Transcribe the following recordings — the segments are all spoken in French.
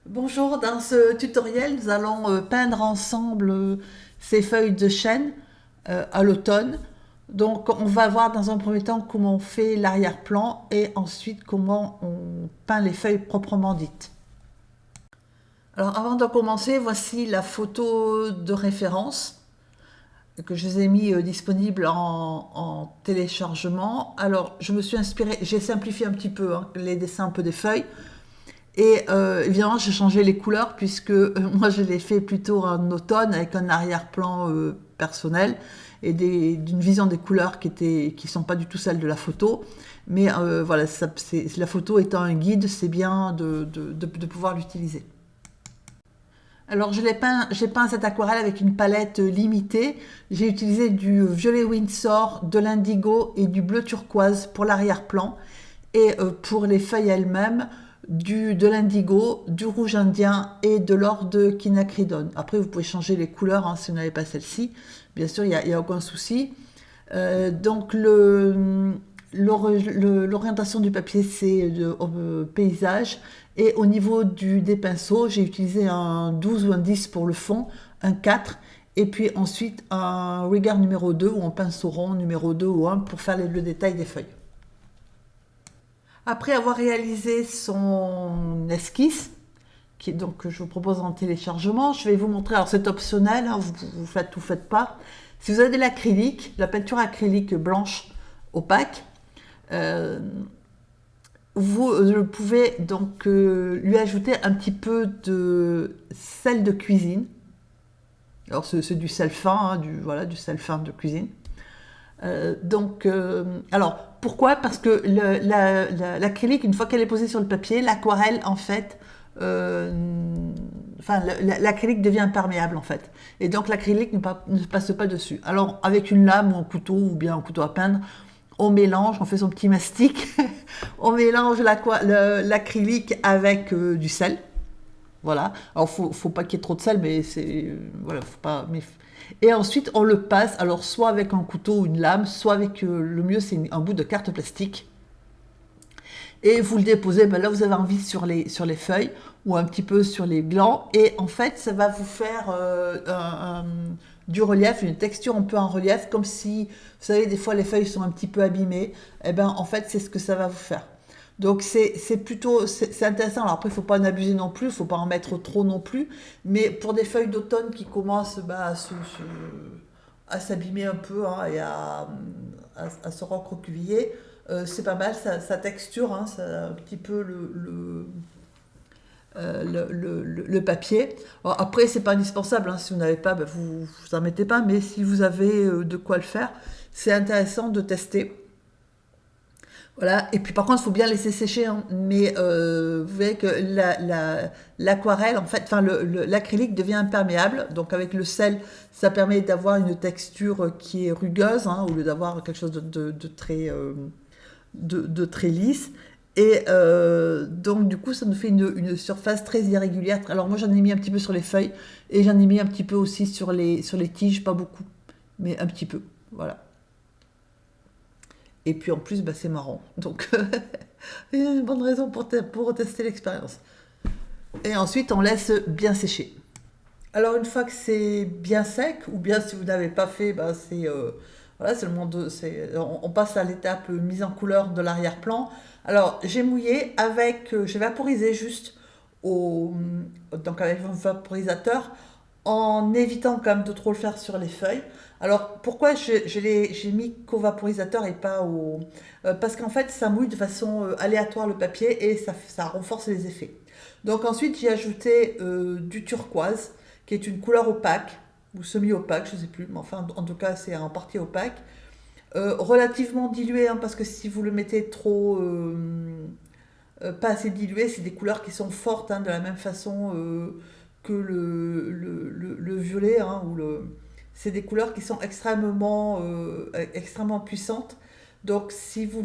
Bonjour, dans ce tutoriel, nous allons peindre ensemble ces feuilles de chêne à l'automne. Donc, on va voir dans un premier temps comment on fait l'arrière-plan et ensuite comment on peint les feuilles proprement dites. Alors, avant de commencer, voici la photo de référence que je vous ai mis disponible en téléchargement. Alors, je me suis inspirée, j'ai simplifié un petit peu les dessins un peu des feuilles. Et évidemment, j'ai changé les couleurs puisque moi, je l'ai fait plutôt en automne avec un arrière-plan personnel et d'une vision des couleurs qui sont pas du tout celles de la photo. Mais voilà, la photo étant un guide, c'est bien de pouvoir l'utiliser. Alors, j'ai peint cette aquarelle avec une palette limitée. J'ai utilisé du violet Winsor, de l'indigo et du bleu turquoise pour l'arrière-plan. Et pour les feuilles elles-mêmes, de l'indigo, du rouge indien et de l'or de quinacridone. Après, vous pouvez changer les couleurs si vous n'avez pas celle-ci. Bien sûr, il n'y a aucun souci. Donc, l'orientation du papier, c'est paysage. Et au niveau des pinceaux, j'ai utilisé un 12 ou un 10 pour le fond, un 4. Et puis ensuite, un rigger numéro 2 ou un pinceau rond numéro 2 ou 1 pour faire le détail des feuilles. Après avoir réalisé son esquisse, que je vous propose en téléchargement, je vais vous montrer. Alors c'est optionnel, vous faites ou faites pas. Si vous avez de l'acrylique, la peinture acrylique blanche opaque, euh, vous pouvez donc lui ajouter un petit peu de sel de cuisine. Alors c'est du sel fin, voilà, du sel fin de cuisine. Alors pourquoi? Parce que l'acrylique, une fois qu'elle est posée sur le papier, l'aquarelle en fait, euh, l'acrylique devient imperméable en fait, et donc l'acrylique ne passe pas dessus. Alors avec une lame ou un couteau ou bien un couteau à peindre, on mélange, on fait son petit mastic, on mélange l'acrylique avec du sel. Voilà. Alors, faut pas qu'il y ait trop de sel, mais voilà, faut pas. Et ensuite, on le passe. Alors, soit avec un couteau ou une lame, soit avec le mieux, c'est un bout de carte plastique. Et vous le déposez. Ben là, vous avez envie sur les feuilles ou un petit peu sur les glands. Et en fait, ça va vous faire du relief, une texture un peu en relief, comme si, vous savez, des fois les feuilles sont un petit peu abîmées. Et ben, en fait, c'est ce que ça va vous faire. Donc c'est intéressant. Alors après, il ne faut pas en abuser non plus, il ne faut pas en mettre trop non plus. Mais pour des feuilles d'automne qui commencent à s'abîmer un peu et à se recroqueviller, c'est pas mal, ça texture, ça, un petit peu le papier. Alors après, c'est pas indispensable, si vous n'avez pas, ben vous en mettez pas, mais si vous avez de quoi le faire, c'est intéressant de tester. Voilà. Et puis par contre, il faut bien laisser sécher, hein. Mais vous voyez que l'aquarelle, en fait, enfin l'acrylique devient imperméable. Donc avec le sel, ça permet d'avoir une texture qui est rugueuse, au lieu d'avoir quelque chose de très lisse. Et donc du coup, ça nous fait une surface très irrégulière. Alors moi, j'en ai mis un petit peu sur les feuilles et j'en ai mis un petit peu aussi sur les tiges, pas beaucoup, mais un petit peu. Voilà. Et puis en plus, bah, c'est marrant. Donc, il y a une bonne raison pour tester l'expérience. Et ensuite, on laisse bien sécher. Alors, une fois que c'est bien sec, ou bien si vous n'avez pas fait, bah, voilà, c'est le monde. On passe à l'étape mise en couleur de l'arrière-plan. Alors, j'ai mouillé j'ai vaporisé juste donc avec un vaporisateur en évitant quand même de trop le faire sur les feuilles. Alors pourquoi j'ai mis qu'au vaporisateur et pas au... parce qu'en fait ça mouille de façon aléatoire le papier et ça renforce les effets. Donc ensuite j'ai ajouté du turquoise qui est une couleur opaque ou semi-opaque, je ne sais plus, mais enfin en tout cas c'est en partie opaque. Relativement dilué, parce que si vous le mettez trop... pas assez dilué, c'est des couleurs qui sont fortes, de la même façon que le violet, c'est des couleurs qui sont extrêmement puissantes. Donc si vous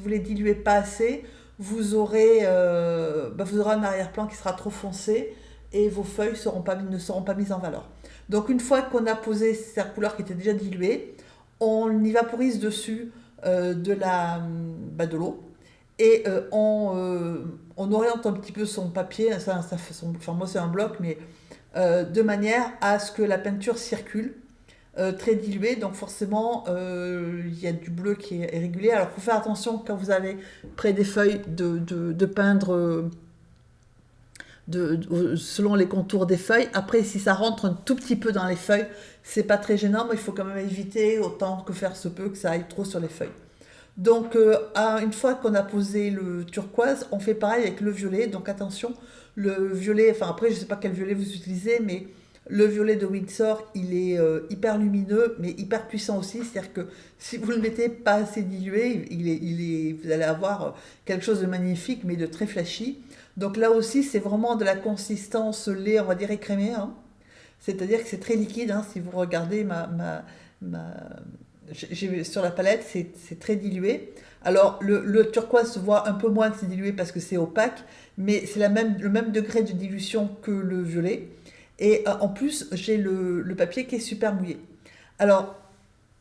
les diluez pas assez, vous aurez un arrière-plan qui sera trop foncé et vos feuilles ne seront pas mises en valeur. Donc une fois qu'on a posé cette couleur qui était déjà diluée, on y vaporise dessus de l'eau et on oriente un petit peu son papier, ça fait enfin moi c'est un bloc, mais de manière à ce que la peinture circule, très diluée, donc forcément il y a du bleu qui est régulier. Alors il faut faire attention quand vous avez près des feuilles de peindre selon les contours des feuilles. Après, si ça rentre un tout petit peu dans les feuilles, c'est pas très gênant, mais il faut quand même éviter autant que faire se peut que ça aille trop sur les feuilles. Donc, une fois qu'on a posé le turquoise, on fait pareil avec le violet. Donc, attention, le violet, enfin après, je sais pas quel violet vous utilisez, mais le violet de Windsor, il est hyper lumineux, mais hyper puissant aussi. C'est-à-dire que si vous le mettez pas assez dilué, vous allez avoir quelque chose de magnifique, mais de très flashy. Donc là aussi, c'est vraiment de la consistance lait, on va dire écrémé, hein. C'est-à-dire que c'est très liquide, hein. Si vous regardez ma, sur la palette, c'est très dilué. Alors, le turquoise se voit un peu moins que c'est dilué parce que c'est opaque, mais c'est le même degré de dilution que le violet. Et en plus, j'ai le papier qui est super mouillé. Alors,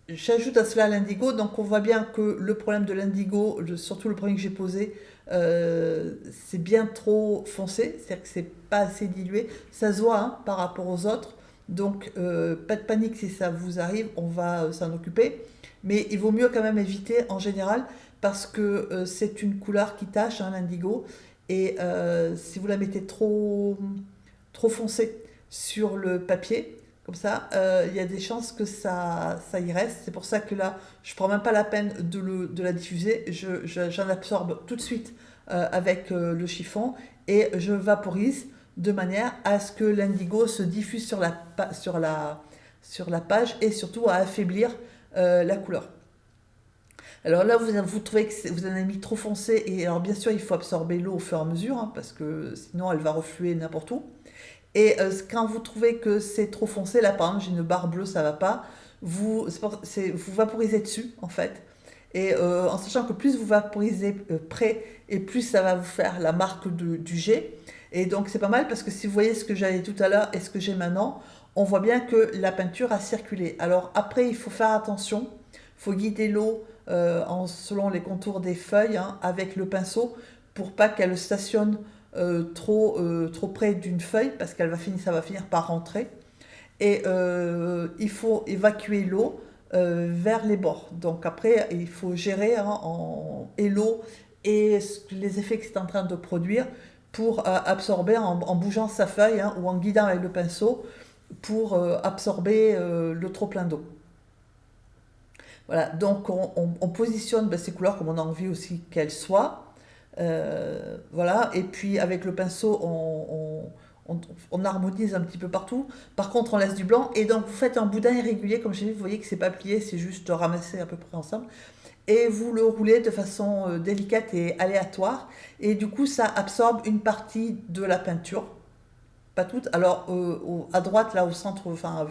j'ajoute à cela l'indigo, donc on voit bien que le problème de l'indigo, surtout le premier que j'ai posé, c'est bien trop foncé, c'est-à-dire que c'est pas assez dilué. Ça se voit hein, par rapport aux autres, donc pas de panique si ça vous arrive, on va s'en occuper. Mais il vaut mieux quand même éviter en général parce que c'est une couleur qui tache, hein, l'indigo, et si vous la mettez trop foncée sur le papier, comme ça, il y a des chances que ça y reste. C'est pour ça que là, je prends même pas la peine de la diffuser. J'en absorbe tout de suite avec le chiffon et je vaporise de manière à ce que l'indigo se diffuse sur la page et surtout à affaiblir la couleur. Alors là, vous trouvez que vous en avez mis trop foncé et alors bien sûr, il faut absorber l'eau au fur et à mesure hein, parce que sinon elle va refluer n'importe où. Et quand vous trouvez que c'est trop foncé, là par exemple j'ai une barre bleue, ça va pas, vous vaporisez dessus en fait. Et en sachant que plus vous vaporisez près et plus ça va vous faire la marque du jet. Et donc c'est pas mal parce que si vous voyez ce que j'avais tout à l'heure et ce que j'ai maintenant, on voit bien que la peinture a circulé. Alors après il faut faire attention, il faut guider l'eau selon les contours des feuilles hein, avec le pinceau pour pas qu'elle stationne trop près d'une feuille parce ça va finir par rentrer. Et il faut évacuer l'eau vers les bords. Donc après, il faut gérer hein, et l'eau et les effets que c'est en train de produire pour absorber en bougeant sa feuille hein, ou en guidant avec le pinceau pour absorber le trop plein d'eau. Voilà, donc on positionne ben, ces couleurs comme on a envie aussi qu'elles soient. Voilà, et puis avec le pinceau, on harmonise un petit peu partout. Par contre, on laisse du blanc, et donc vous faites un boudin irrégulier, comme j'ai dit, vous voyez que c'est pas plié, c'est juste ramassé à peu près ensemble. Et vous le roulez de façon délicate et aléatoire, et du coup, ça absorbe une partie de la peinture, pas toute. Alors, à droite, là au centre, enfin,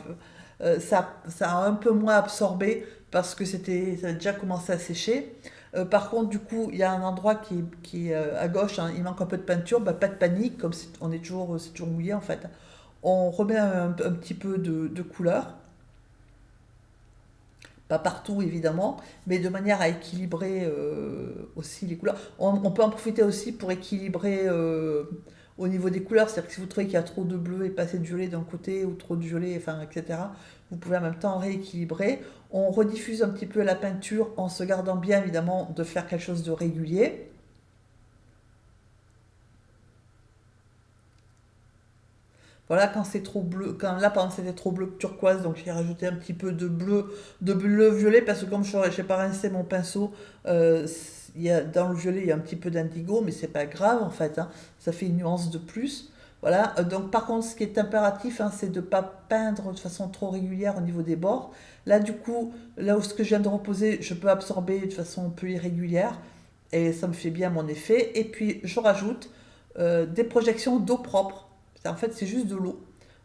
ça a un peu moins absorbé parce que ça a déjà commencé à sécher. Par contre, du coup, il y a un endroit qui est à gauche, hein, il manque un peu de peinture, bah, pas de panique, comme c'est toujours mouillé en fait. On remet un petit peu de couleur, pas partout évidemment, mais de manière à équilibrer aussi les couleurs. On peut en profiter aussi pour équilibrer au niveau des couleurs, c'est-à-dire que si vous trouvez qu'il y a trop de bleu et pas assez de violet d'un côté ou trop de violet, enfin, etc., vous pouvez en même temps rééquilibrer. On rediffuse un petit peu la peinture en se gardant bien évidemment de faire quelque chose de régulier. Voilà, quand c'est trop bleu, quand là par exemple c'était trop bleu turquoise, donc j'ai rajouté un petit peu de bleu violet parce que comme je n'ai pas rincé mon pinceau, dans le violet il y a un petit peu d'indigo, mais c'est pas grave en fait, hein, ça fait une nuance de plus. Voilà, donc par contre ce qui est impératif, hein, c'est de ne pas peindre de façon trop régulière au niveau des bords. Là du coup, là où ce que je viens de reposer, je peux absorber de façon un peu irrégulière et ça me fait bien mon effet. Et puis je rajoute des projections d'eau propre. En fait, c'est juste de l'eau.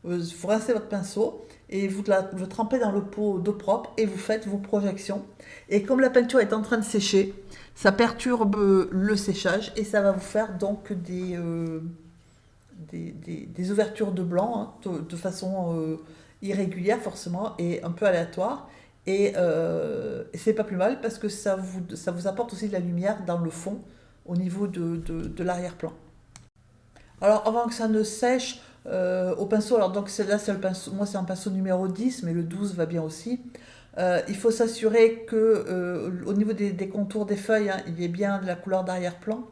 Vous rincez votre pinceau et vous trempez dans le pot d'eau propre et vous faites vos projections. Et comme la peinture est en train de sécher, ça perturbe le séchage et ça va vous faire donc des ouvertures de blanc hein, de façon irrégulière forcément et un peu aléatoire. Et c'est pas plus mal parce que ça vous apporte aussi de la lumière dans le fond au niveau de l'arrière-plan. Alors avant que ça ne sèche, au pinceau, alors donc là c'est le pinceau, moi c'est un pinceau numéro 10, mais le 12 va bien aussi. Il faut s'assurer que au niveau des contours des feuilles, hein, il y ait bien de la couleur d'arrière-plan,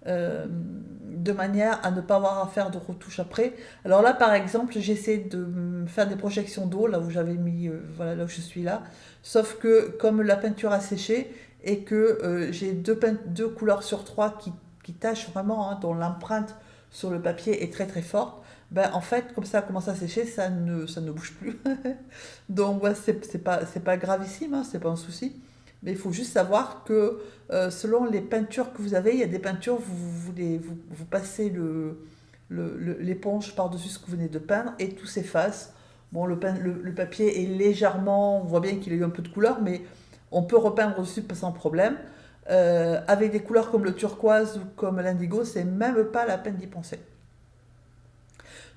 de manière à ne pas avoir à faire de retouches après. Alors là par exemple, j'essaie de faire des projections d'eau, là où j'avais mis, voilà, là où je suis là, sauf que comme la peinture a séché et que j'ai deux couleurs sur trois qui tâchent vraiment, hein, dont l'empreinte sur le papier est très très forte, ben, en fait, comme ça commence à sécher, ça ne bouge plus. Donc, ouais, c'est pas gravissime, hein, c'est pas un souci. Mais il faut juste savoir que selon les peintures que vous avez, il y a des peintures, vous passez l'éponge par-dessus ce que vous venez de peindre et tout s'efface. Bon, le papier est légèrement, on voit bien qu'il a eu un peu de couleur, mais on peut repeindre dessus sans problème. Avec des couleurs comme le turquoise ou comme l'indigo, c'est même pas la peine d'y penser.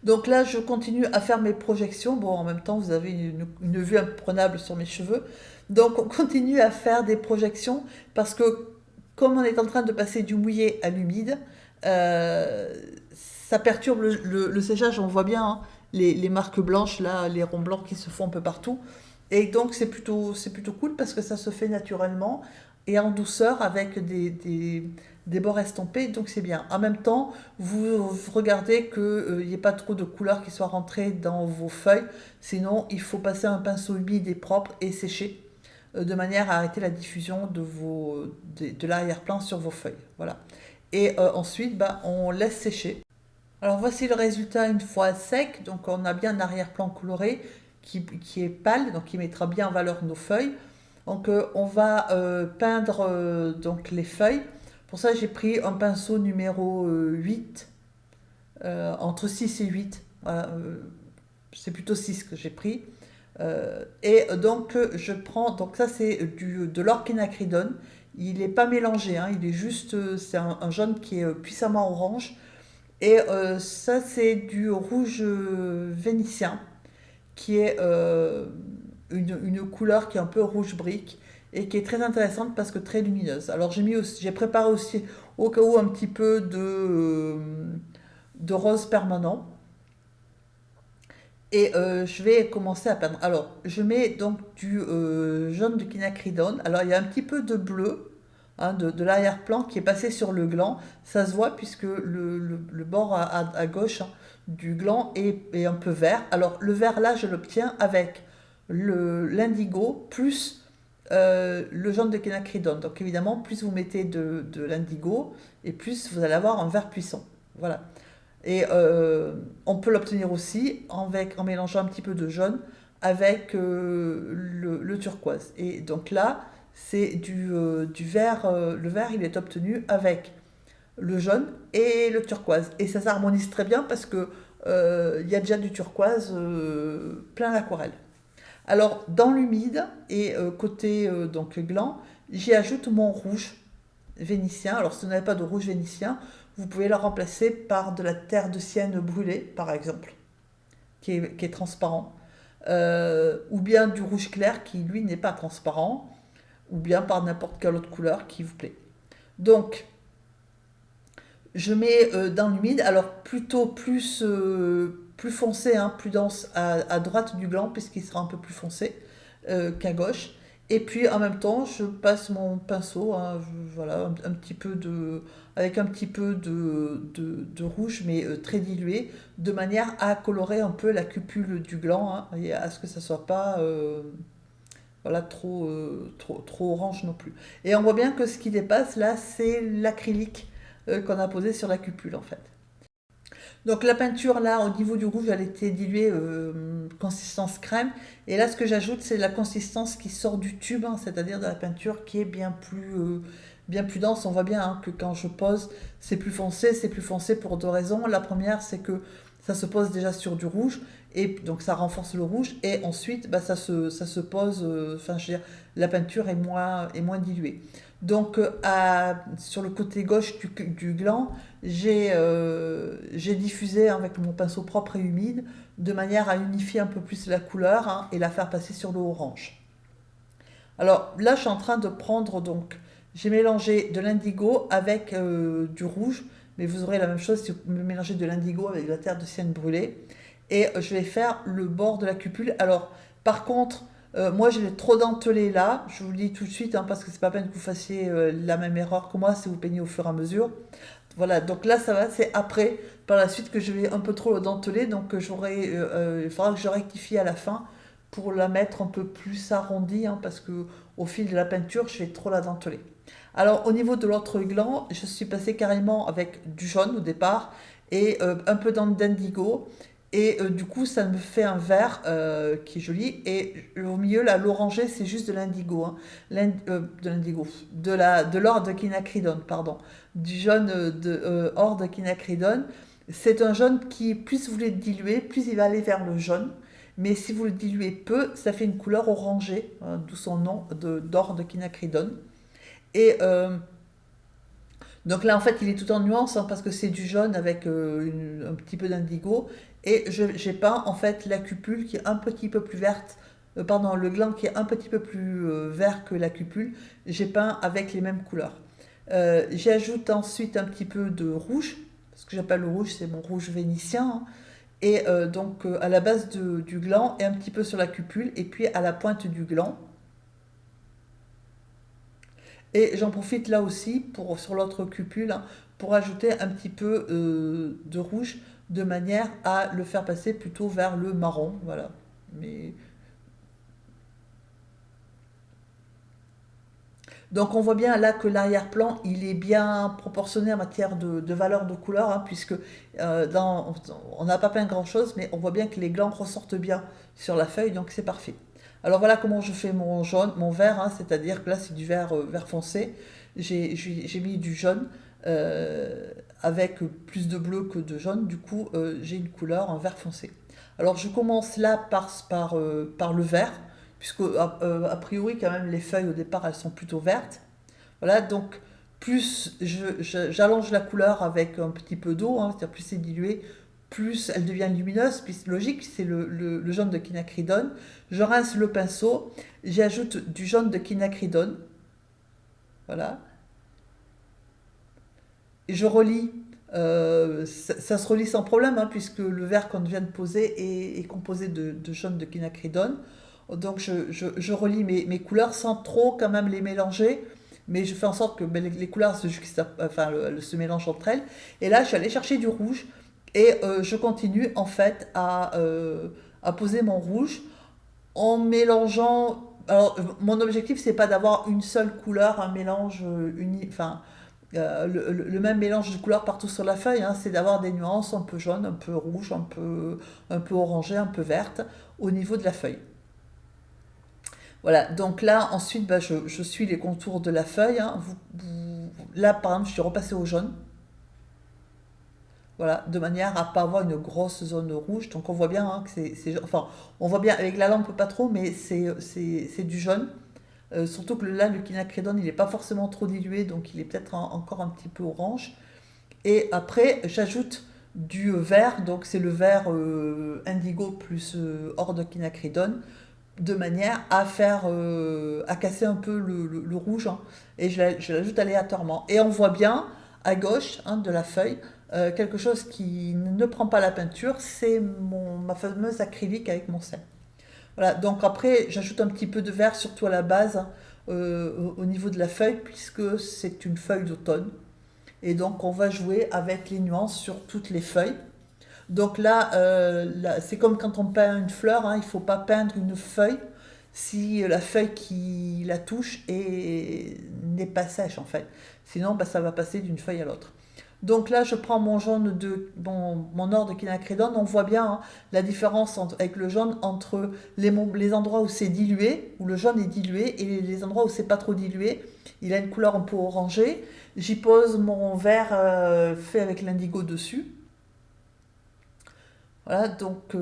Donc là, je continue à faire mes projections. Bon, en même temps, vous avez une vue imprenable sur mes cheveux. Donc, on continue à faire des projections parce que, comme on est en train de passer du mouillé à l'humide, euh, ça perturbe le séchage. On voit bien, hein, les marques blanches, là, les ronds blancs qui se font un peu partout. Et donc, c'est plutôt cool parce que ça se fait naturellement et en douceur avec des bords estompés. Donc, c'est bien. En même temps, vous regardez qu'il n'y ait pas trop de couleurs qui soient rentrées dans vos feuilles. Sinon, il faut passer un pinceau humide et propre et sécher de manière à arrêter la diffusion de l'arrière-plan sur vos feuilles. Voilà. Et ensuite, bah, on laisse sécher. Alors voici le résultat une fois sec. Donc on a bien un arrière-plan coloré qui est pâle, donc qui mettra bien en valeur nos feuilles. Donc on va peindre donc les feuilles. Pour ça j'ai pris un pinceau numéro 8, entre 6 et 8. Voilà, c'est plutôt 6 que j'ai pris. Et donc je prends, donc ça c'est de l'orchinacridone. Il n'est pas mélangé, hein, il est juste, c'est un jaune qui est puissamment orange. Et ça, c'est du rouge vénitien, qui est une couleur qui est un peu rouge brique et qui est très intéressante parce que très lumineuse. Alors j'ai préparé aussi au cas où un petit peu de rose permanent. Et je vais commencer à peindre. Alors, je mets donc du jaune de quinacridone. Alors, il y a un petit peu de bleu, hein, de l'arrière-plan qui est passé sur le gland. Ça se voit puisque le bord à gauche, hein, du gland est un peu vert. Alors, le vert là, je l'obtiens avec l'indigo plus le jaune de quinacridone. Donc, évidemment, plus vous mettez de l'indigo et plus vous allez avoir un vert puissant. Voilà. Et on peut l'obtenir aussi en mélangeant un petit peu de jaune avec le turquoise. Et donc là, c'est du vert. Le vert, il est obtenu avec le jaune et le turquoise. Et ça s'harmonise très bien parce que il y a déjà du turquoise plein l'aquarelle. Alors, dans l'humide et côté donc gland, j'y ajoute mon rouge vénitien. Alors, si vous n'avez pas de rouge vénitien, vous pouvez le remplacer par de la terre de sienne brûlée, par exemple, qui est transparent. Ou bien du rouge clair qui, lui, n'est pas transparent. Ou bien par n'importe quelle autre couleur qui vous plaît. Donc, je mets dans l'humide, alors plutôt plus foncé, hein, plus dense à droite du gland, puisqu'il sera un peu plus foncé qu'à gauche. Et puis en même temps, je passe mon pinceau, hein, voilà, un petit peu avec un petit peu de rouge, mais très dilué, de manière à colorer un peu la cupule du gland, hein, et à ce que ça soit pas voilà, trop orange non plus. Et on voit bien que ce qui dépasse là, c'est l'acrylique qu'on a posé sur la cupule en fait. Donc la peinture là, au niveau du rouge, elle était diluée consistance crème. Et là, ce que j'ajoute, c'est la consistance qui sort du tube, hein, c'est-à-dire de la peinture qui est bien plus dense. On voit bien, hein, que quand je pose, c'est plus foncé pour deux raisons. La première, c'est que ça se pose déjà sur du rouge, et donc ça renforce le rouge. Et ensuite, bah, ça se pose, enfin, je veux dire, la peinture est moins diluée. Donc, sur le côté gauche du gland, j'ai diffusé avec mon pinceau propre et humide de manière à unifier un peu plus la couleur, hein, et la faire passer sur le orange. Alors là, je suis en train de prendre donc J'ai mélangé de l'indigo avec du rouge, mais vous aurez la même chose si vous mélangez de l'indigo avec de la terre de sienne brûlée. Et je vais faire le bord de la cupule. Alors, par contre, moi j'ai trop dentelé là, je vous le dis tout de suite, hein, parce que c'est pas peine que vous fassiez la même erreur que moi si vous peignez au fur et à mesure. Voilà, donc là ça va, c'est après, par la suite que je vais un peu trop le denteler, donc il faudra que je rectifie à la fin pour la mettre un peu plus arrondie, hein, parce que au fil de la peinture, je vais trop la denteler. Alors au niveau de l'autre gland, je suis passée carrément avec du jaune au départ et un peu d'indigo. Et du coup, ça me fait un vert qui est joli. Et au milieu, là, l'orangé, c'est juste de l'indigo, hein. De l'indigo, de l'or de quinacridone, pardon. Du jaune or de quinacridone. C'est un jaune qui, plus vous le diluez, plus il va aller vers le jaune. Mais si vous le diluez peu, ça fait une couleur orangée, hein, d'où son nom d'or de quinacridone. Et donc là, en fait, il est tout en nuances, hein, parce que c'est du jaune avec un petit peu d'indigo. Et j'ai peint en fait la cupule qui est un petit peu plus verte, pardon, le gland qui est un petit peu plus vert que la cupule. J'ai peint avec les mêmes couleurs. J'ajoute ensuite un petit peu de rouge, ce que j'appelle le rouge, c'est mon rouge vénitien, hein. Et donc à la base du gland et un petit peu sur la cupule, et puis à la pointe du gland. Et j'en profite là aussi sur l'autre cupule, hein, pour ajouter un petit peu de rouge de manière à le faire passer plutôt vers le marron. Voilà. Mais... Donc on voit bien là que l'arrière-plan il est bien proportionné en matière de valeur de couleur, hein, puisque on n'a pas peint grand-chose, mais on voit bien que les glands ressortent bien sur la feuille, donc c'est parfait. Alors voilà comment je fais mon jaune, mon vert, hein, c'est-à-dire que là c'est du vert, vert foncé. J'ai mis du jaune avec plus de bleu que de jaune, du coup j'ai une couleur en vert foncé. Alors je commence là par le vert, puisque a priori quand même les feuilles au départ elles sont plutôt vertes. Voilà, donc plus j'allonge la couleur avec un petit peu d'eau, hein, c'est-à-dire plus c'est dilué, plus elle devient lumineuse, puis c'est logique, c'est le jaune de quinacridone. Je rince le pinceau, j'ajoute du jaune de quinacridone, voilà, et je relis. Ça se relie sans problème, hein, puisque le verre qu'on vient de poser est composé de jaune de quinacridone. Donc je relie mes couleurs sans trop quand même les mélanger, mais je fais en sorte que ben, les couleurs enfin, se mélangent entre elles. Et là, je suis allée chercher du rouge et je continue en fait à poser mon rouge en mélangeant. Alors, mon objectif, c'est pas d'avoir une seule couleur, un mélange uni, enfin, le même mélange de couleurs partout sur la feuille, hein, c'est d'avoir des nuances un peu jaune, un peu rouge, un peu orangé, un peu verte au niveau de la feuille. Voilà, donc là, ensuite, bah, je suis les contours de la feuille, hein. Là, par exemple, je suis repassée au jaune, voilà, de manière à pas avoir une grosse zone rouge. Donc on voit bien, hein, que enfin, on voit bien avec la lampe pas trop, mais c'est du jaune. Surtout que là, le quinacridone, il n'est pas forcément trop dilué, donc il est peut-être encore un petit peu orange. Et après, j'ajoute du vert, donc c'est le vert indigo plus hors de quinacridone, de manière à casser un peu le rouge, hein, et je l'ajoute aléatoirement. Et on voit bien à gauche, hein, de la feuille quelque chose qui ne prend pas la peinture, c'est ma fameuse acrylique avec mon sel. Voilà, donc après j'ajoute un petit peu de vert surtout à la base, hein, au niveau de la feuille, puisque c'est une feuille d'automne. Et donc on va jouer avec les nuances sur toutes les feuilles. Donc là, c'est comme quand on peint une fleur, hein, il ne faut pas peindre une feuille si la feuille qui la touche n'est pas sèche en fait. Sinon, bah, ça va passer d'une feuille à l'autre. Donc là, je prends mon jaune mon or de quinacridone. On voit bien, hein, la différence avec le jaune entre les endroits où c'est dilué, où le jaune est dilué, et les endroits où c'est pas trop dilué. Il a une couleur un peu orangée. J'y pose mon vert fait avec l'indigo dessus. Voilà, donc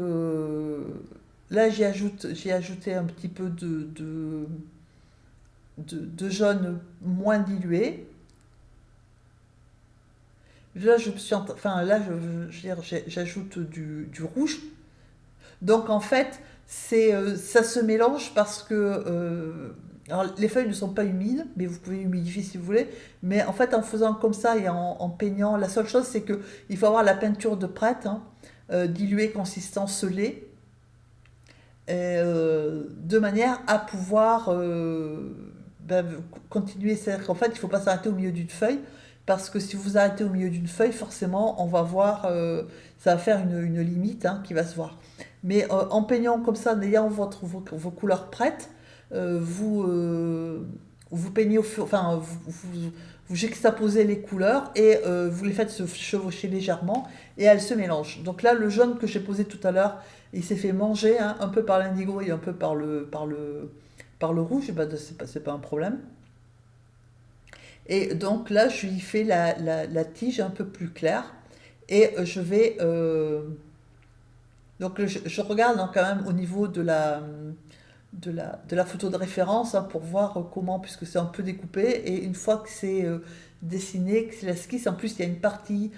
là j'ai ajouté un petit peu de jaune moins dilué. Là, enfin, là j'ajoute du rouge. Donc en fait, ça se mélange parce que Alors, les feuilles ne sont pas humides, mais vous pouvez humidifier si vous voulez. Mais en fait, en faisant comme ça et en peignant, la seule chose, c'est que il faut avoir la peinture de prête, hein, diluée, consistance lait, de manière à pouvoir ben, continuer. C'est-à-dire qu'en fait, il ne faut pas s'arrêter au milieu d'une feuille, parce que si vous vous arrêtez au milieu d'une feuille, forcément, on va voir, ça va faire une limite, hein, qui va se voir. Mais en peignant comme ça, en ayant vos couleurs prêtes, vous, vous peignez enfin, vous juxtaposez les couleurs et vous les faites se chevaucher légèrement et elles se mélangent. Donc là, le jaune que j'ai posé tout à l'heure, il s'est fait manger, hein, un peu par l'indigo et un peu par le rouge, et ben, c'est pas un problème. Et donc là, je lui fais la tige un peu plus claire et je vais... donc je regarde, hein, quand même au niveau de la photo de référence, hein, pour voir comment, puisque c'est un peu découpé, et une fois que c'est dessiné, que c'est l'esquisse, en plus il y a une partie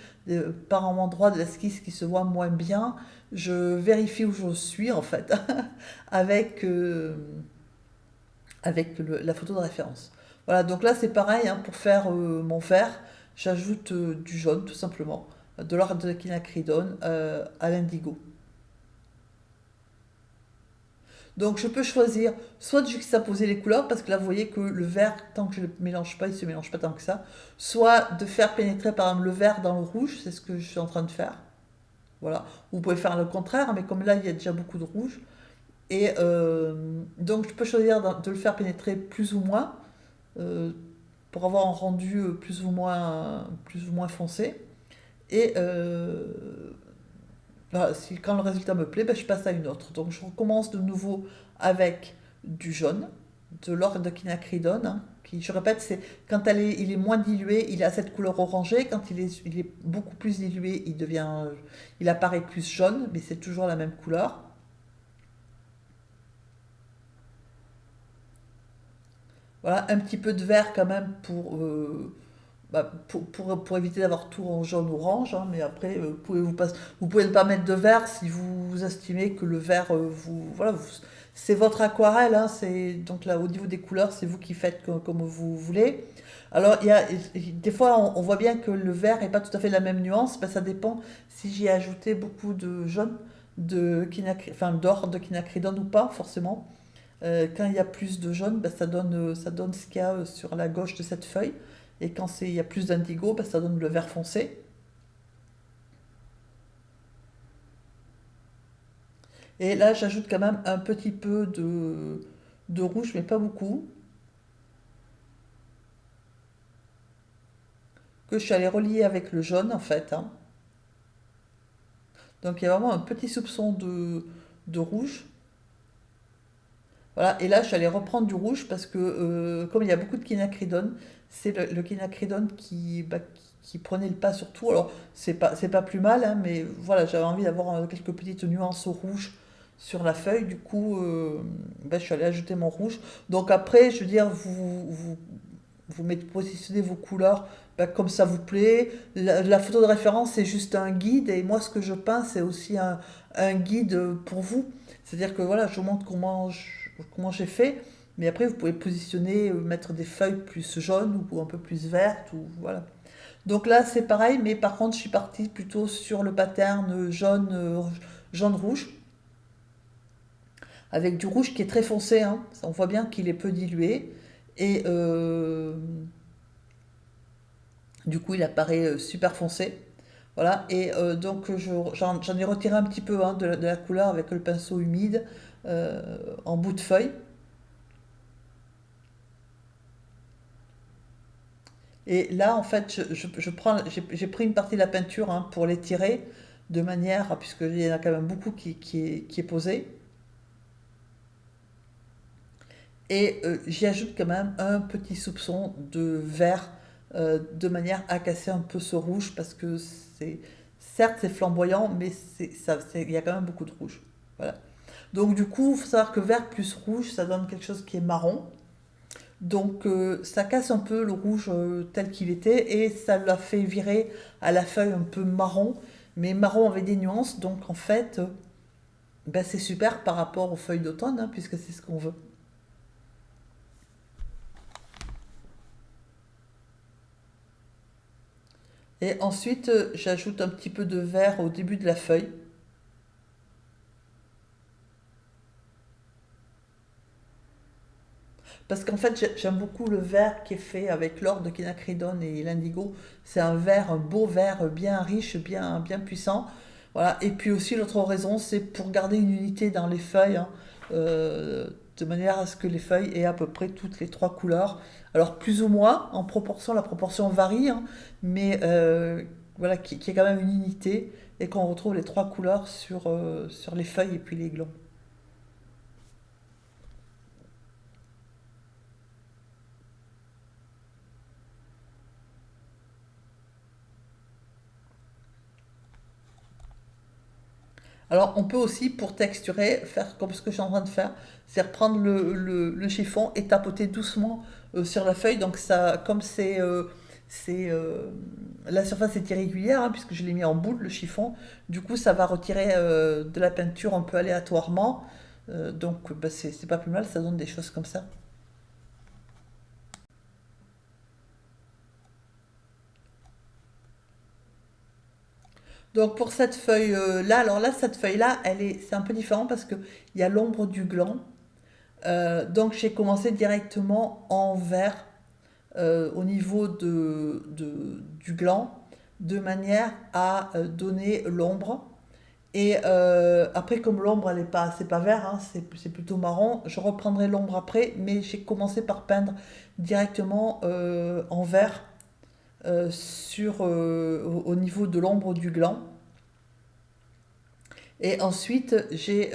par un endroit de l'esquisse qui se voit moins bien, je vérifie où je suis en fait avec, la photo de référence. Voilà, donc là c'est pareil, hein, pour faire mon vert, j'ajoute du jaune tout simplement, de l'ordre de quinacridone à l'indigo. Donc je peux choisir soit de juxtaposer les couleurs, parce que là vous voyez que le vert, tant que je ne le mélange pas, il ne se mélange pas tant que ça. Soit de faire pénétrer par exemple le vert dans le rouge, c'est ce que je suis en train de faire. Voilà. Vous pouvez faire le contraire, mais comme là il y a déjà beaucoup de rouge. Et donc je peux choisir de le faire pénétrer plus ou moins, euh, pour avoir un rendu plus ou moins foncé. Et voilà, quand le résultat me plaît, ben, je passe à une autre. Donc je recommence de nouveau avec du jaune, de l'ordre de quinacridone, hein, qui, je répète, c'est quand il est moins dilué, il a cette couleur orangée. Quand il est beaucoup plus dilué, il apparaît plus jaune, mais c'est toujours la même couleur. Voilà, un petit peu de vert quand même pour éviter d'avoir tout en jaune-orange, hein, mais après, vous pouvez ne pas mettre de vert si vous estimez que le vert, voilà, c'est votre aquarelle, hein, donc là, au niveau des couleurs, c'est vous qui faites comme vous voulez. Alors, des fois, on voit bien que le vert n'est pas tout à fait la même nuance, ben, ça dépend si j'y ai ajouté beaucoup de jaune, enfin, d'or, de quinacridone ou pas, forcément. Quand il y a plus de jaune, ben, ça donne ce qu'il y a sur la gauche de cette feuille. Et quand il y a plus d'indigo, ben, ça donne le vert foncé. Et là, j'ajoute quand même un petit peu de rouge, mais pas beaucoup, que je suis allée relier avec le jaune en fait, hein. Donc il y a vraiment un petit soupçon de rouge. Voilà, et là, je suis allée reprendre du rouge parce que, comme il y a beaucoup de quinacridone, c'est le quinacridone qui prenait le pas sur tout. Alors, c'est pas plus mal, hein, mais voilà, j'avais envie d'avoir quelques petites nuances au rouge sur la feuille. Du coup, ben, je suis allée ajouter mon rouge. Donc après, je veux dire, positionnez vos couleurs, ben, comme ça vous plaît. La photo de référence, c'est juste un guide, et moi, ce que je peins, c'est aussi un guide pour vous. C'est-à-dire que voilà, je vous montre comment j'ai fait, mais après vous pouvez positionner, mettre des feuilles plus jaunes ou un peu plus vertes, ou voilà. Donc là c'est pareil, mais par contre je suis partie plutôt sur le pattern jaune-rouge, avec du rouge qui est très foncé, hein. On voit bien qu'il est peu dilué, et du coup il apparaît super foncé. Voilà, et donc j'en ai retiré un petit peu, hein, de la couleur avec le pinceau humide, en bout de feuille. Et là, en fait, j'ai pris une partie de la peinture, hein, pour l'étirer de manière, puisqu'il y en a quand même beaucoup qui est posé, et j'y ajoute quand même un petit soupçon de vert, de manière à casser un peu ce rouge, parce que certes, c'est flamboyant, mais il y a quand même beaucoup de rouge. Voilà. Donc du coup, il faut savoir que vert plus rouge, ça donne quelque chose qui est marron. Donc ça casse un peu le rouge tel qu'il était, et ça l'a fait virer à la feuille un peu marron, mais marron avec des nuances. Donc en fait, ben, c'est super par rapport aux feuilles d'automne, hein, puisque c'est ce qu'on veut. Et ensuite, j'ajoute un petit peu de vert au début de la feuille. Parce qu'en fait, j'aime beaucoup le vert qui est fait avec l'or de quinacridone et l'indigo. C'est un vert, un beau vert bien riche, bien puissant. Voilà. Et puis aussi, l'autre raison, c'est pour garder une unité dans les feuilles, hein, euh, de manière à ce que les feuilles aient à peu près toutes les trois couleurs. Alors, plus ou moins, en proportion, la proportion varie, hein, mais voilà, qui est quand même une unité et qu'on retrouve les trois couleurs sur les feuilles et puis les glands. Alors, on peut aussi, pour texturer, faire comme ce que je suis en train de faire, c'est prendre le chiffon et tapoter doucement sur la feuille. Donc, ça, comme c'est, la surface est irrégulière, hein, puisque je l'ai mis en boule, le chiffon, du coup, ça va retirer de la peinture un peu aléatoirement. Donc, bah, c'est pas plus mal, ça donne des choses comme ça. Donc, pour cette feuille-là, alors là, cette feuille-là, c'est un peu différent parce qu'il y a l'ombre du gland. Donc j'ai commencé directement en vert au niveau du gland, de manière à donner l'ombre. Et après, comme l'ombre, elle est pas, c'est pas vert, hein, c'est plutôt marron, je reprendrai l'ombre après, mais j'ai commencé par peindre directement en vert au niveau de l'ombre du gland. Et ensuite, j'ai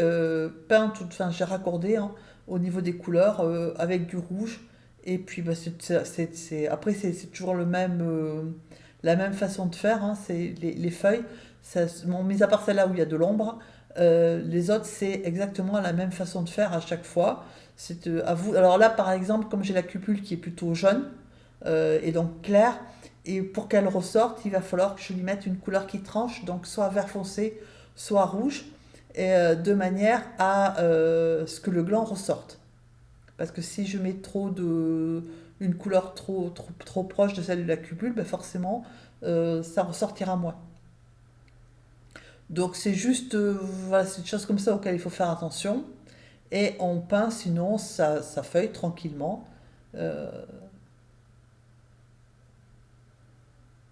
peint, enfin, j'ai raccordé, hein, au niveau des couleurs avec du rouge. Et puis, bah, après, c'est toujours la même façon de faire, hein, c'est les feuilles. Bon, mis à part celle-là où il y a de l'ombre, les autres, c'est exactement la même façon de faire à chaque fois. C'est à vous. Alors là, par exemple, comme j'ai la cupule qui est plutôt jaune et donc claire, et pour qu'elle ressorte, il va falloir que je lui mette une couleur qui tranche, donc soit vert foncé, soit rouge, et, de manière à ce que le gland ressorte. Parce que si je mets une couleur trop proche de celle de la cupule, ben forcément, ça ressortira moins. Donc c'est juste, voilà, c'est des choses comme ça auxquelles il faut faire attention. Et on peint sinon sa feuille tranquillement, euh,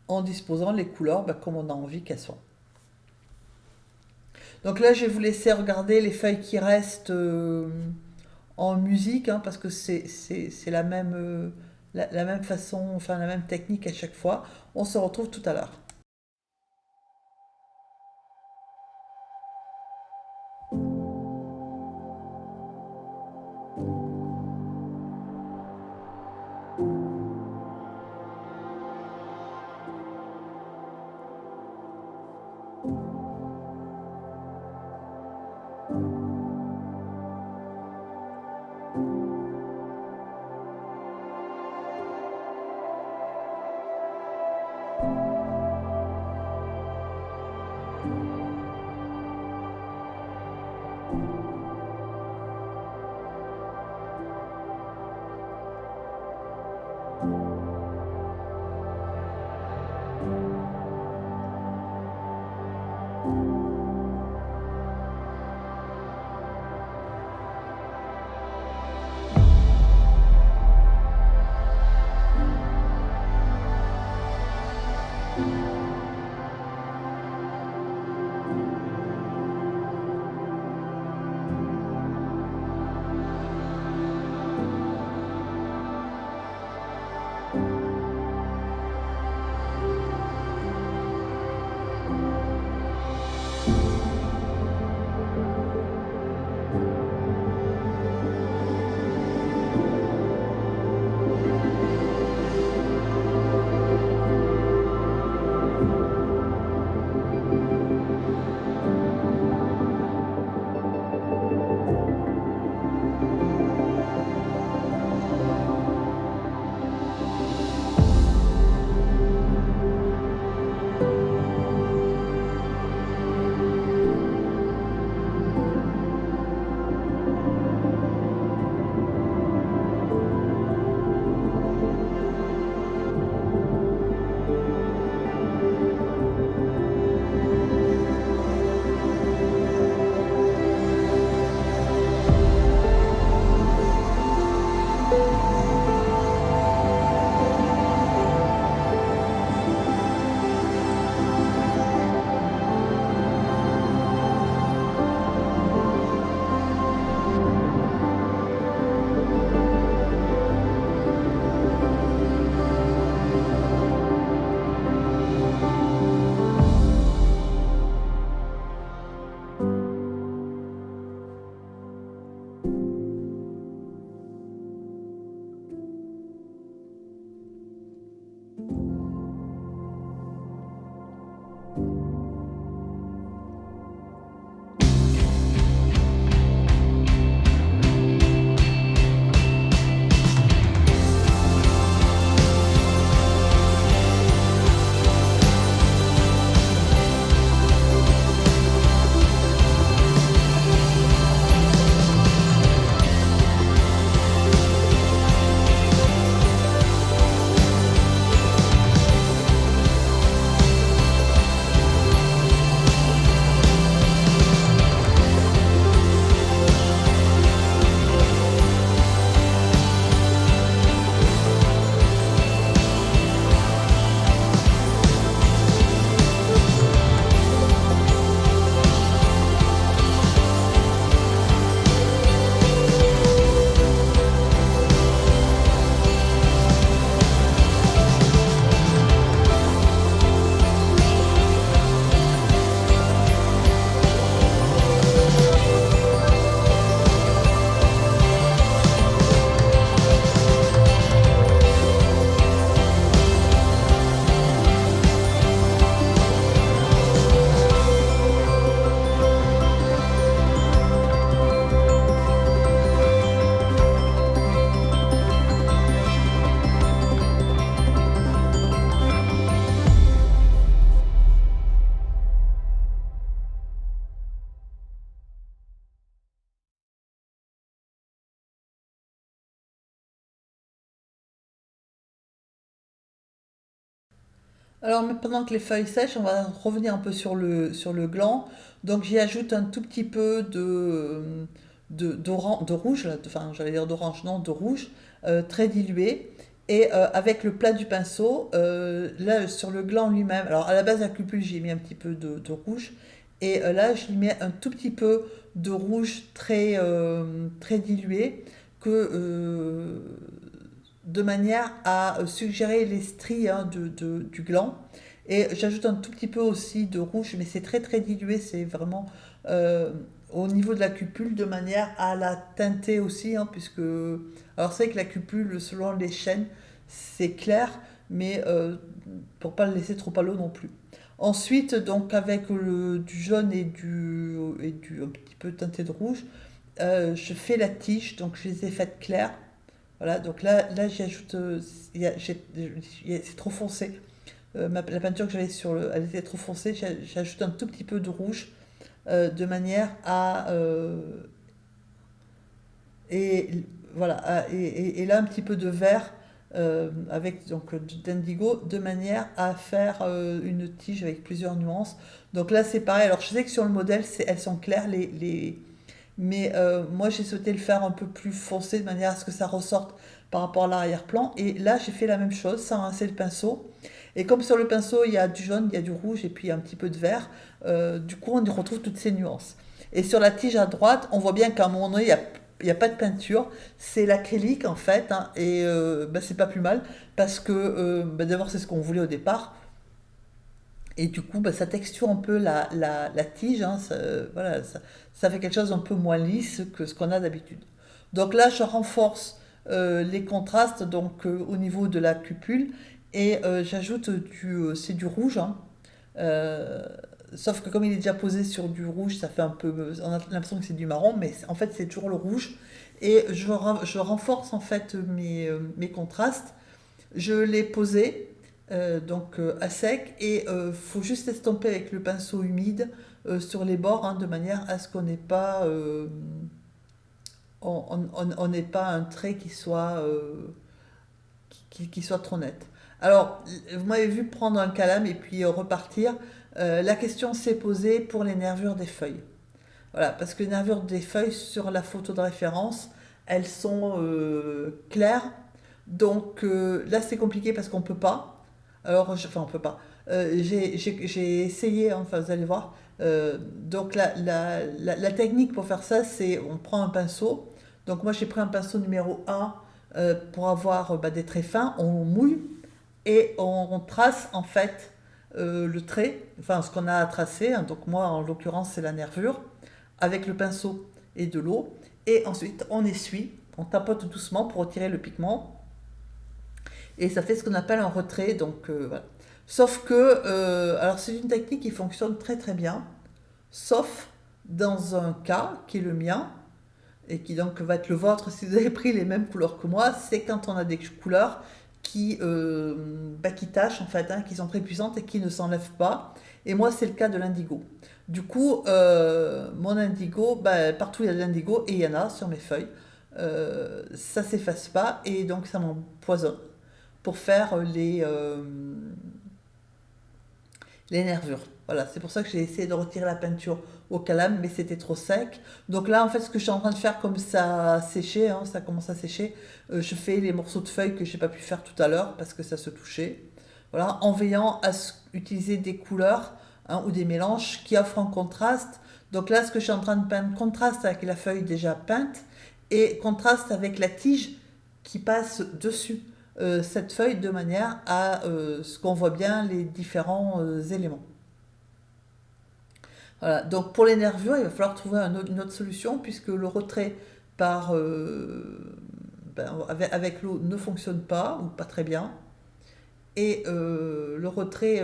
en disposant les couleurs ben, comme on a envie qu'elles soient. Donc là, je vais vous laisser regarder les feuilles qui restent en musique, hein, parce que c'est la même façon, enfin la même technique à chaque fois. On se retrouve tout à l'heure. Alors, mais pendant que les feuilles sèchent, on va revenir un peu sur le gland. Donc, j'y ajoute un tout petit peu de rouge, là, enfin, j'allais dire d'orange, non, de rouge, très dilué. Et avec le plat du pinceau, là, sur le gland lui-même, alors à la base, la cupule, j'y ai mis un petit peu de rouge. Et là, je lui mets un tout petit peu de rouge très dilué, de manière à suggérer les stries, hein, du gland. Et j'ajoute un tout petit peu aussi de rouge, mais c'est très très dilué, c'est vraiment euh, au niveau de la cupule, de manière à la teinter aussi, hein, puisque... Alors c'est vrai que la cupule, selon les chênes, c'est clair, mais pour pas le laisser trop à l'eau non plus. Ensuite, donc avec du jaune et du un petit peu teinté de rouge, je fais la tige, donc je les ai faites claires. Voilà, donc là j'y ajoute, c'est trop foncé. La peinture que j'avais elle était trop foncée, j'ajoute un tout petit peu de rouge, de manière à, et voilà, et là un petit peu de vert, avec donc d'indigo, de manière à faire une tige avec plusieurs nuances. Donc là c'est pareil, alors je sais que sur le modèle elles sont claires, mais moi j'ai souhaité le faire un peu plus foncé, de manière à ce que ça ressorte par rapport à l'arrière-plan. Et là j'ai fait la même chose sans rincer le pinceau. Et comme sur le pinceau il y a du jaune, il y a du rouge et puis un petit peu de vert, du coup on y retrouve toutes ces nuances. Et sur la tige à droite, on voit bien qu'à un moment donné, il y a pas de peinture, c'est l'acrylique en fait, hein, et bah, c'est pas plus mal, parce que bah, d'abord c'est ce qu'on voulait au départ, et du coup bah, ça texture un peu la tige, hein, voilà, ça fait quelque chose un peu moins lisse que ce qu'on a d'habitude. Donc là je renforce les contrastes donc, au niveau de la cupule, et j'ajoute c'est du rouge, hein. Euh, Sauf que comme il est déjà posé sur du rouge, ça fait un peu, on a l'impression que c'est du marron, mais en fait c'est toujours le rouge. Et je renforce en fait mes contrastes. Je l'ai posé donc à sec, et faut juste estomper avec le pinceau humide sur les bords, hein, de manière à ce qu'on n'ait pas on n'ait pas un trait qui soit trop net. Alors, vous m'avez vu prendre un calame et puis repartir. La question s'est posée pour les nervures des feuilles. Voilà, parce que les nervures des feuilles sur la photo de référence, elles sont claires. Donc là, c'est compliqué parce qu'on peut pas. Alors, enfin, on peut pas. J'ai essayé, hein, enfin, vous allez voir. Donc, la technique pour faire ça, c'est on prend un pinceau. Donc, moi, j'ai pris un pinceau numéro un pour avoir bah, des traits fins. On mouille et on trace en fait le trait, enfin, ce qu'on a à tracer, hein. Donc, moi, en l'occurrence, c'est la nervure avec le pinceau et de l'eau. Et ensuite, on essuie, on tapote doucement pour retirer le pigment. Et ça fait ce qu'on appelle un retrait. Donc, voilà. Sauf que, alors c'est une technique qui fonctionne très très bien, sauf dans un cas qui est le mien, et qui donc va être le vôtre si vous avez pris les mêmes couleurs que moi, c'est quand on a des couleurs qui tâchent en fait, hein, qui sont très puissantes et qui ne s'enlèvent pas. Et moi, c'est le cas de l'indigo. Du coup, mon indigo, bah, partout il y a de l'indigo, et il y en a sur mes feuilles. Ça s'efface pas, et donc ça m'empoisonne pour faire les nervures. Voilà, c'est pour ça que j'ai essayé de retirer la peinture au calame, mais c'était trop sec. Donc là, en fait, ce que je suis en train de faire, comme ça a séché, hein, ça commence à sécher, je fais les morceaux de feuilles que j'ai pas pu faire tout à l'heure parce que ça se touchait. Voilà, en veillant à utiliser des couleurs, hein, ou des mélanges qui offrent un contraste. Donc là, ce que je suis en train de peindre, contraste avec la feuille déjà peinte et contraste avec la tige qui passe dessus cette feuille, de manière à ce qu'on voit bien les différents éléments. Voilà. Donc pour les nervures, il va falloir trouver une autre solution, puisque le retrait par, avec l'eau ne fonctionne pas, ou pas très bien. Et le retrait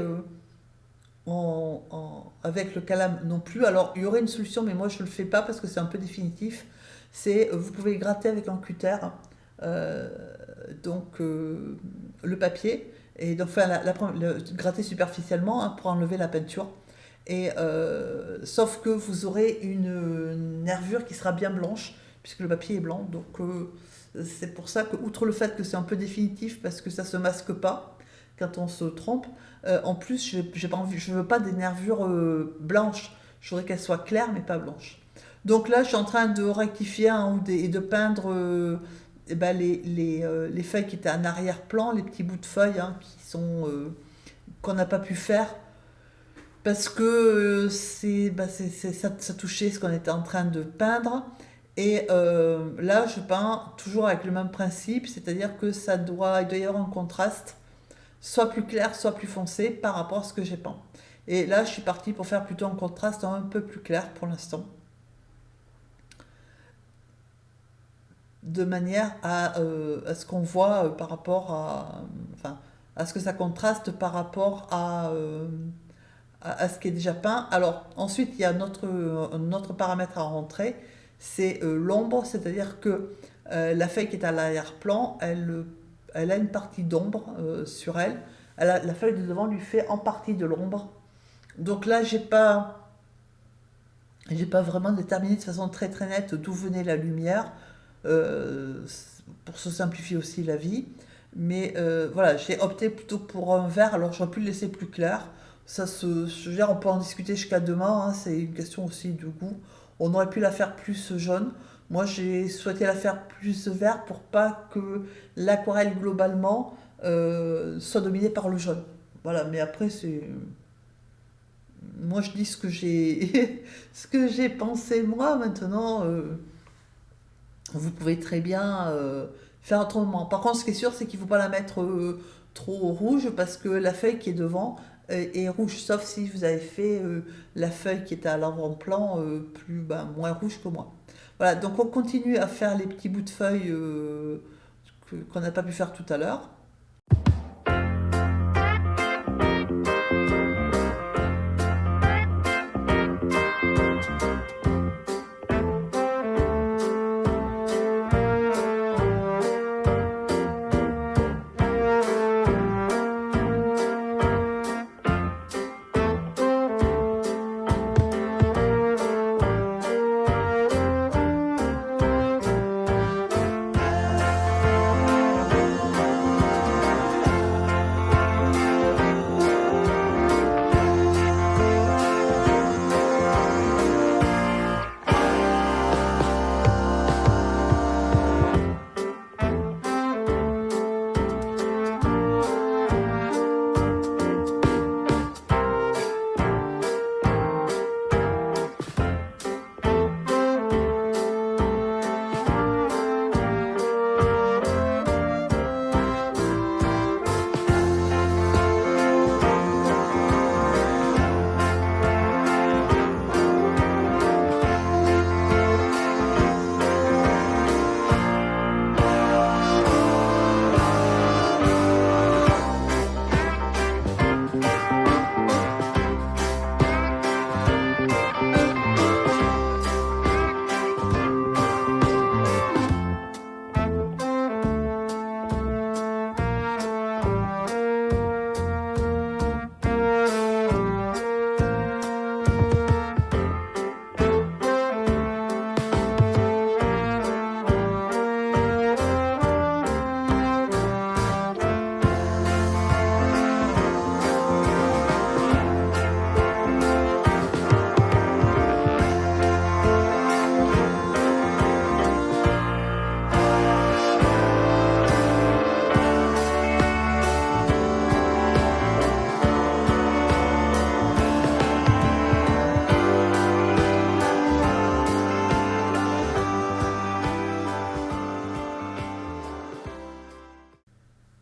avec le calame non plus. Alors il y aurait une solution, mais moi je ne le fais pas parce que c'est un peu définitif. C'est vous pouvez gratter avec un cutter, euh, donc le papier, et donc enfin, gratter superficiellement, hein, pour enlever la peinture. Et sauf que vous aurez une nervure qui sera bien blanche puisque le papier est blanc. Donc c'est pour ça que, outre le fait que c'est un peu définitif parce que ça se masque pas, quand on se trompe. En plus, j'ai pas envie, je veux pas des nervures blanches. Je voudrais qu'elles soient claires, mais pas blanches. Donc là, je suis en train de rectifier et de peindre eh ben, les feuilles qui étaient en arrière-plan, les petits bouts de feuilles hein, qu'on n'a pas pu faire parce que ça touchait ce qu'on était en train de peindre. Et là, je peins toujours avec le même principe, c'est-à-dire que il doit y avoir un contraste, soit plus clair, soit plus foncé par rapport à ce que j'ai peint. Et là, je suis partie pour faire plutôt un contraste un peu plus clair pour l'instant, de manière à ce qu'on voit par rapport enfin, à ce que ça contraste par rapport à ce qui est déjà peint. Alors ensuite, il y a un autre paramètre à rentrer, c'est l'ombre, c'est-à-dire que la feuille qui est à l'arrière-plan, elle a une partie d'ombre sur elle. La feuille de devant lui fait en partie de l'ombre. Donc là, j'ai pas vraiment déterminé de façon très très nette d'où venait la lumière, euh, pour se simplifier aussi la vie. Mais voilà, j'ai opté plutôt pour un vert, alors j'aurais pu le laisser plus clair. Je veux dire, on peut en discuter jusqu'à demain, hein, c'est une question aussi de goût. On aurait pu la faire plus jaune. Moi, j'ai souhaité la faire plus vert pour pas que l'aquarelle globalement soit dominée par le jaune. Voilà, mais après, moi je dis ce que j'ai ce que j'ai pensé moi maintenant. Vous pouvez très bien faire autrement. Par contre, ce qui est sûr, c'est qu'il ne faut pas la mettre trop rouge parce que la feuille qui est devant est rouge, sauf si vous avez fait la feuille qui était à l'avant-plan moins rouge que moi. Voilà, donc on continue à faire les petits bouts de feuilles qu'on n'a pas pu faire tout à l'heure.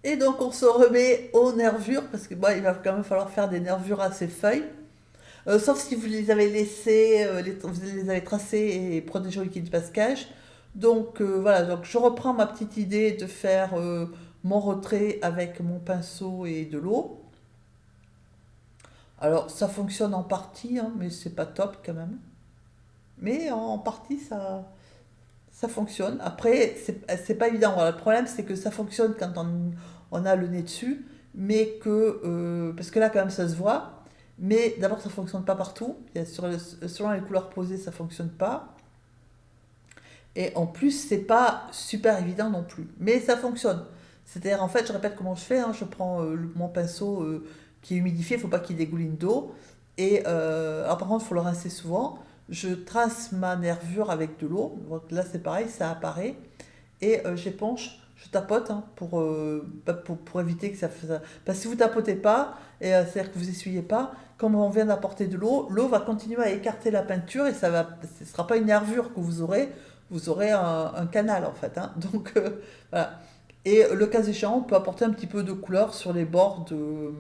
Et donc on se remet aux nervures, parce que il va quand même falloir faire des nervures à ces feuilles. Sauf si vous les avez laissées, vous les avez tracées et protégées au liquide pasquage. Donc voilà, donc je reprends ma petite idée de faire mon retrait avec mon pinceau et de l'eau. Alors ça fonctionne en partie, hein, mais c'est pas top quand même. Mais en partie ça fonctionne. Après, c'est pas évident. Voilà, le problème, c'est que ça fonctionne quand on a le nez dessus, mais parce que là, quand même, ça se voit. Mais d'abord, ça fonctionne pas partout. Selon les couleurs posées, ça fonctionne pas. Et en plus, c'est pas super évident non plus. Mais ça fonctionne. C'est-à-dire, en fait, je répète comment je fais, hein, je prends mon pinceau qui est humidifié, il ne faut pas qu'il dégouline d'eau. Et alors, par contre, il faut le rincer souvent. Je trace ma nervure avec de l'eau. Donc là, c'est pareil, ça apparaît. Et j'éponge, je tapote hein, pour éviter que ça fasse. Parce que si vous tapotez pas, c'est-à-dire que vous essuyez pas, comme on vient d'apporter de l'eau, l'eau va continuer à écarter la peinture et ce ne sera pas une nervure que vous aurez un canal en fait. Hein. Donc voilà. Et le cas échéant, on peut apporter un petit peu de couleur sur les bords de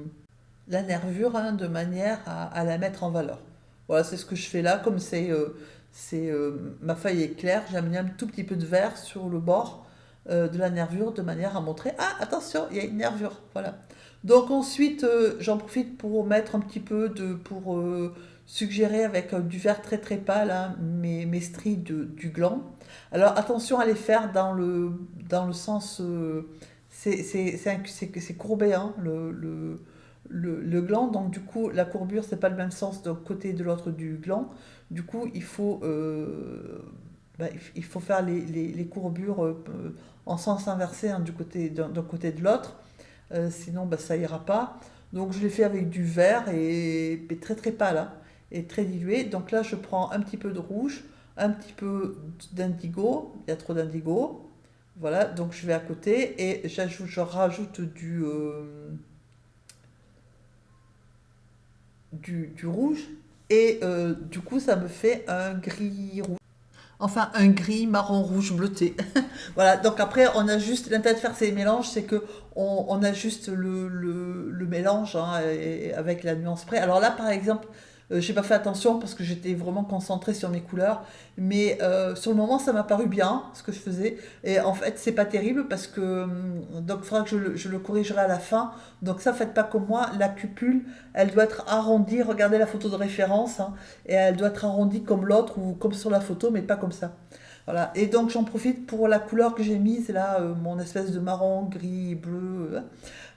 la nervure hein, de manière à la mettre en valeur. Voilà, c'est ce que je fais là. Comme ma feuille est claire, j'ai mis un tout petit peu de vert sur le bord de la nervure de manière à montrer ah attention, il y a une nervure. Voilà. Donc ensuite, j'en profite pour mettre un petit peu pour suggérer avec du vert très très pâle hein, mes stries du gland. Alors attention à les faire dans le sens c'est courbé hein, le gland, donc du coup la courbure c'est pas le même sens d'un côté et de l'autre du gland. Du coup il faut faire les courbures en sens inversé hein, d'un côté et de l'autre. Sinon ça ira pas. Donc je l'ai fait avec du vert et très très pâle hein, et très dilué. Donc là je prends un petit peu de rouge, un petit peu d'indigo, il y a trop d'indigo. Voilà, donc je vais à côté et je rajoute du rouge et du coup ça me fait un gris rouge. Enfin un gris marron rouge bleuté. Voilà, donc après on a juste l'intérêt de faire ces mélanges, c'est que on a juste le mélange hein, avec la nuance près. Alors là par exemple, j'ai pas fait attention parce que j'étais vraiment concentrée sur mes couleurs, mais sur le moment ça m'a paru bien ce que je faisais. Et en fait c'est pas terrible parce que donc il faudra que je le corrigerai à la fin. Donc ça faites pas comme moi, la cupule elle doit être arrondie. Regardez la photo de référence hein, et elle doit être arrondie comme l'autre ou comme sur la photo, mais pas comme ça. Voilà. Et donc j'en profite pour la couleur que j'ai mise, là, mon espèce de marron, gris, bleu.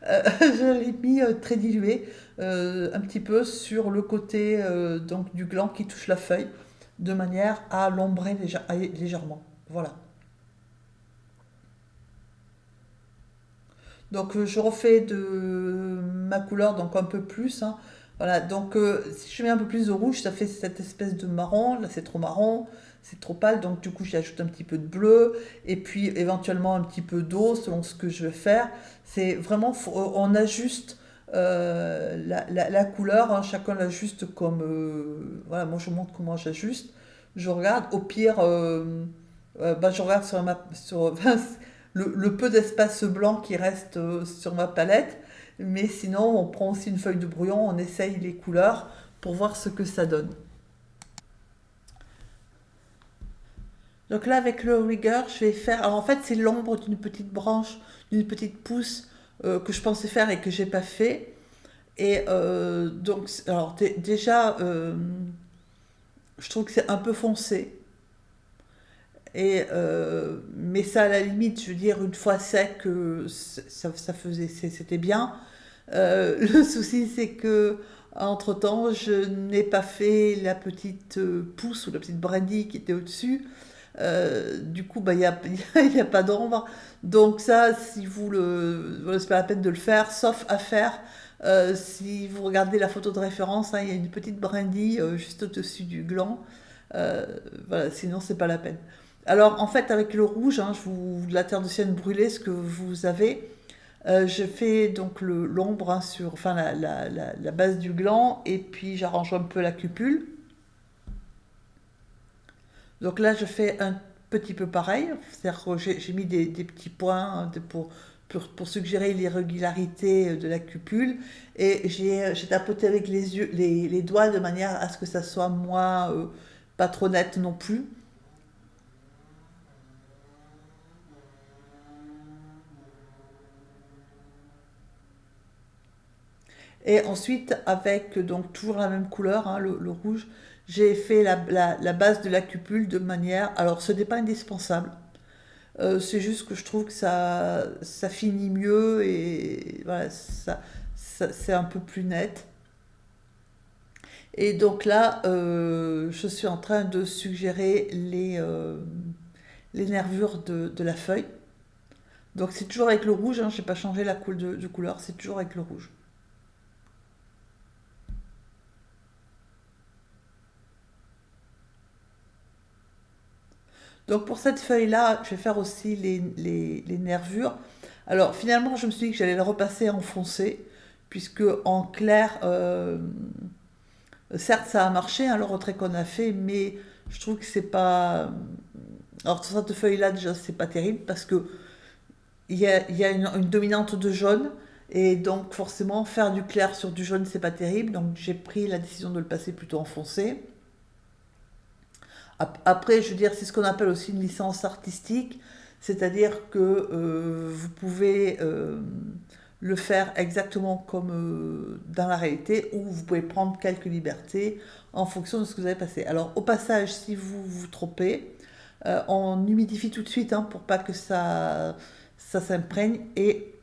Je l'ai mis très dilué, un petit peu sur le côté donc, du gland qui touche la feuille, de manière à l'ombrer légèrement. Voilà. Donc je refais de ma couleur donc un peu plus. Hein. Voilà, donc si je mets un peu plus de rouge, ça fait cette espèce de marron. Là c'est trop marron, c'est trop pâle, donc du coup j'y ajoute un petit peu de bleu et puis éventuellement un petit peu d'eau selon ce que je veux faire. C'est vraiment, on ajuste la couleur, hein, chacun l'ajuste comme... voilà, moi je montre comment j'ajuste. Je regarde, au pire, je regarde le peu d'espace blanc qui reste sur ma palette. Mais sinon, on prend aussi une feuille de brouillon, on essaye les couleurs pour voir ce que ça donne. Donc là, avec le rigger, je vais faire. Alors en fait, c'est l'ombre d'une petite branche, d'une petite pousse que je pensais faire et que j'ai pas fait. Et donc, alors déjà, je trouve que c'est un peu foncé. Mais ça, à la limite, je veux dire, une fois sec, c'était bien. Le souci, c'est que entre-temps, je n'ai pas fait la petite pousse ou la petite brindille qui était au-dessus. Du coup, il n'y a, y a pas d'ombre. Donc ça, si vous voilà, c'est pas la peine de le faire, sauf à faire. Si vous regardez la photo de référence, hein, il y a une petite brindille juste au-dessus du gland. Euh, voilà, sinon, c'est pas la peine. Alors, en fait, avec le rouge, hein, la terre de sienne brûlée, ce que vous avez, je fais donc l'ombre hein, sur enfin, la base du gland et puis j'arrange un peu la cupule. Donc là, je fais un petit peu pareil, c'est-à-dire que j'ai mis des petits points hein, pour suggérer l'irrégularité de la cupule et j'ai tapoté avec les yeux, les doigts de manière à ce que ça soit moins pas trop net non plus. Et ensuite, avec donc toujours la même couleur, hein, le rouge, j'ai fait la base de la cupule de manière. Alors, ce n'est pas indispensable. C'est juste que je trouve que ça finit mieux et voilà, c'est un peu plus net. Et donc là, je suis en train de suggérer les nervures de la feuille. Donc c'est toujours avec le rouge, hein, je n'ai pas changé la de couleur, c'est toujours avec le rouge. Donc pour cette feuille-là, je vais faire aussi les nervures. Alors finalement, je me suis dit que j'allais le repasser en foncé, puisque en clair, certes ça a marché, hein, le retrait qu'on a fait, mais je trouve que c'est pas... Alors sur cette feuille-là, déjà, c'est pas terrible, parce que il y a une dominante de jaune, et donc forcément, faire du clair sur du jaune, c'est pas terrible, donc j'ai pris la décision de le passer plutôt en foncé. Après, je veux dire, c'est ce qu'on appelle aussi une licence artistique, c'est-à-dire que vous pouvez le faire exactement comme dans la réalité, ou vous pouvez prendre quelques libertés en fonction de ce que vous avez passé. Alors, au passage, si vous vous trompez, on humidifie tout de suite, hein, pour pas que ça s'imprègne, et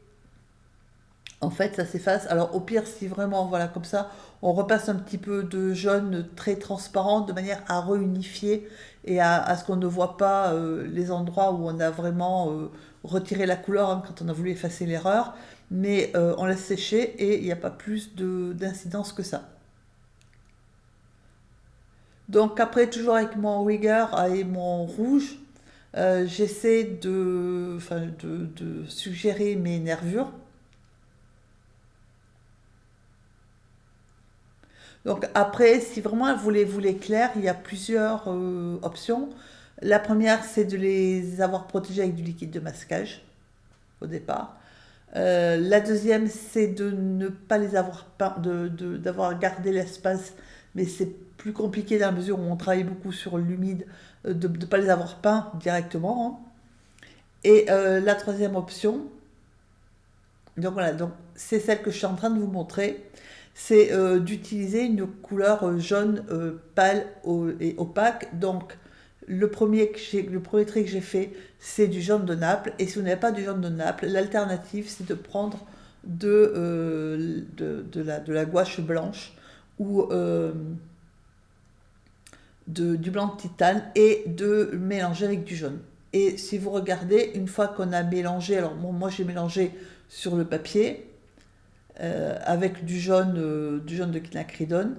en fait, ça s'efface. Alors, au pire, si vraiment, voilà, comme ça, on repasse un petit peu de jaune très transparent de manière à réunifier et à ce qu'on ne voit pas les endroits où on a vraiment retiré la couleur, hein, quand on a voulu effacer l'erreur. Mais on laisse sécher et il n'y a pas plus d'incidence que ça. Donc, après, toujours avec mon Rigger et mon rouge, j'essaie enfin, de suggérer mes nervures. Donc après, si vraiment vous les clairs, il y a plusieurs options. La première, c'est de les avoir protégés avec du liquide de masquage au départ. La deuxième, c'est de ne pas les avoir peints, d'avoir gardé l'espace, mais c'est plus compliqué dans la mesure où on travaille beaucoup sur l'humide, de ne pas les avoir peints directement, hein. Et la troisième option, donc voilà, donc c'est celle que je suis en train de vous montrer. C'est d'utiliser une couleur jaune pâle et opaque. Donc le premier trait que j'ai fait, c'est du jaune de Naples. Et si vous n'avez pas du jaune de Naples, l'alternative, c'est de prendre de la gouache blanche ou du blanc de titane et de mélanger avec du jaune. Et si vous regardez, une fois qu'on a mélangé, alors bon, moi j'ai mélangé sur le papier, avec du jaune de quinacridone.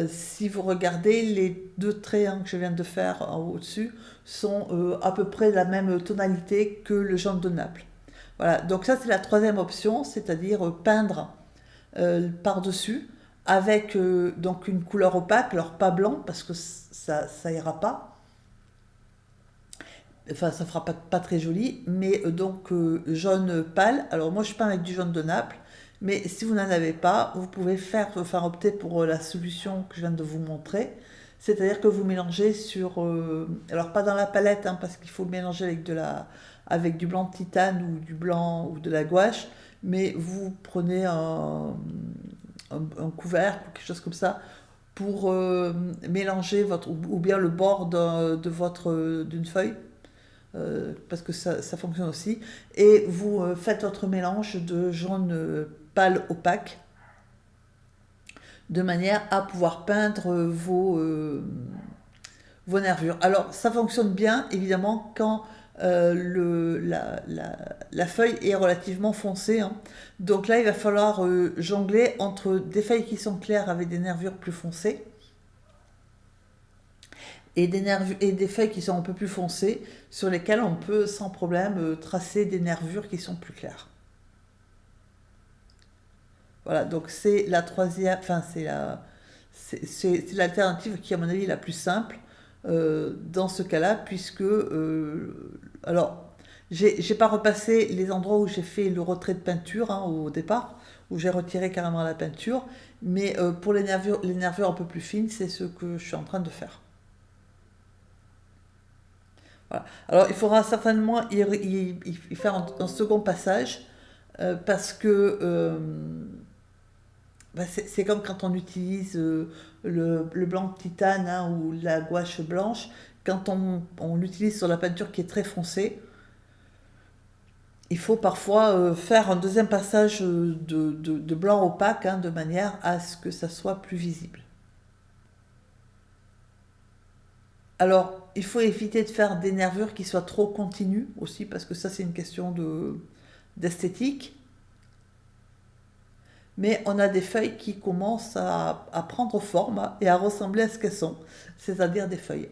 Si vous regardez, les deux traits, hein, que je viens de faire en au-dessus sont à peu près de la même tonalité que le jaune de Naples. Voilà, donc ça c'est la troisième option, c'est-à-dire peindre par-dessus avec donc une couleur opaque, alors pas blanc parce que ça ira pas, enfin ça fera pas très joli, mais donc jaune pâle. Alors moi je peins avec du jaune de Naples, mais si vous n'en avez pas, vous pouvez enfin opter pour la solution que je viens de vous montrer, c'est-à-dire que vous mélangez sur, alors pas dans la palette, hein, parce qu'il faut le mélanger avec du blanc de titane ou du blanc ou de la gouache, mais vous prenez un couvercle ou quelque chose comme ça pour mélanger ou bien le bord d'une feuille, parce que ça fonctionne aussi. Et vous faites votre mélange de jaune pâle opaque de manière à pouvoir peindre vos nervures. Alors ça fonctionne bien évidemment quand la feuille est relativement foncée, hein. Donc là il va falloir jongler entre des feuilles qui sont claires avec des nervures plus foncées et des feuilles qui sont un peu plus foncées, sur lesquelles on peut sans problème tracer des nervures qui sont plus claires. Voilà, donc c'est la troisième, enfin c'est l'alternative qui à mon avis est la plus simple dans ce cas-là, puisque alors j'ai pas repassé les endroits où j'ai fait le retrait de peinture, hein, au départ, où j'ai retiré carrément la peinture, mais pour les nervures un peu plus fines, c'est ce que je suis en train de faire. Voilà. Alors, il faudra certainement y faire un second passage parce que bah, c'est comme quand on utilise le blanc de titane, hein, ou la gouache blanche. Quand on l'utilise sur la peinture qui est très foncée, il faut parfois faire un deuxième passage de blanc opaque, hein, de manière à ce que ça soit plus visible. Alors, il faut éviter de faire des nervures qui soient trop continues aussi, parce que ça c'est une question d'esthétique. Mais on a des feuilles qui commencent à prendre forme et à ressembler à ce qu'elles sont, c'est-à-dire des feuilles.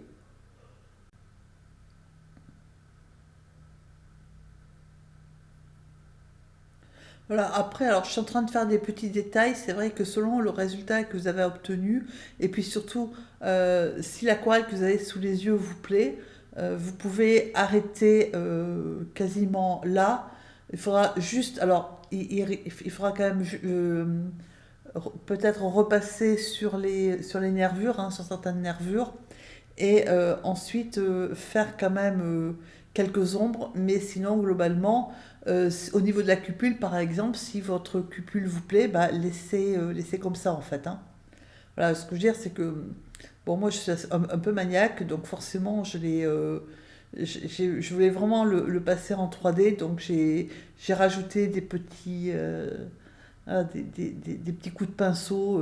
Voilà, après, alors je suis en train de faire des petits détails. C'est vrai que selon le résultat que vous avez obtenu, et puis surtout, si l'aquarelle que vous avez sous les yeux vous plaît, vous pouvez arrêter quasiment là. Il faudra juste, alors, il faudra quand même peut-être repasser sur les nervures, hein, sur certaines nervures, et ensuite faire quand même quelques ombres, mais sinon globalement, au niveau de la cupule par exemple, si votre cupule vous plaît, bah, laissez comme ça en fait, hein. Voilà, ce que je veux dire c'est que, bon moi je suis un peu maniaque, donc forcément je voulais vraiment le passer en 3D, donc j'ai rajouté des petits, des petits coups de pinceau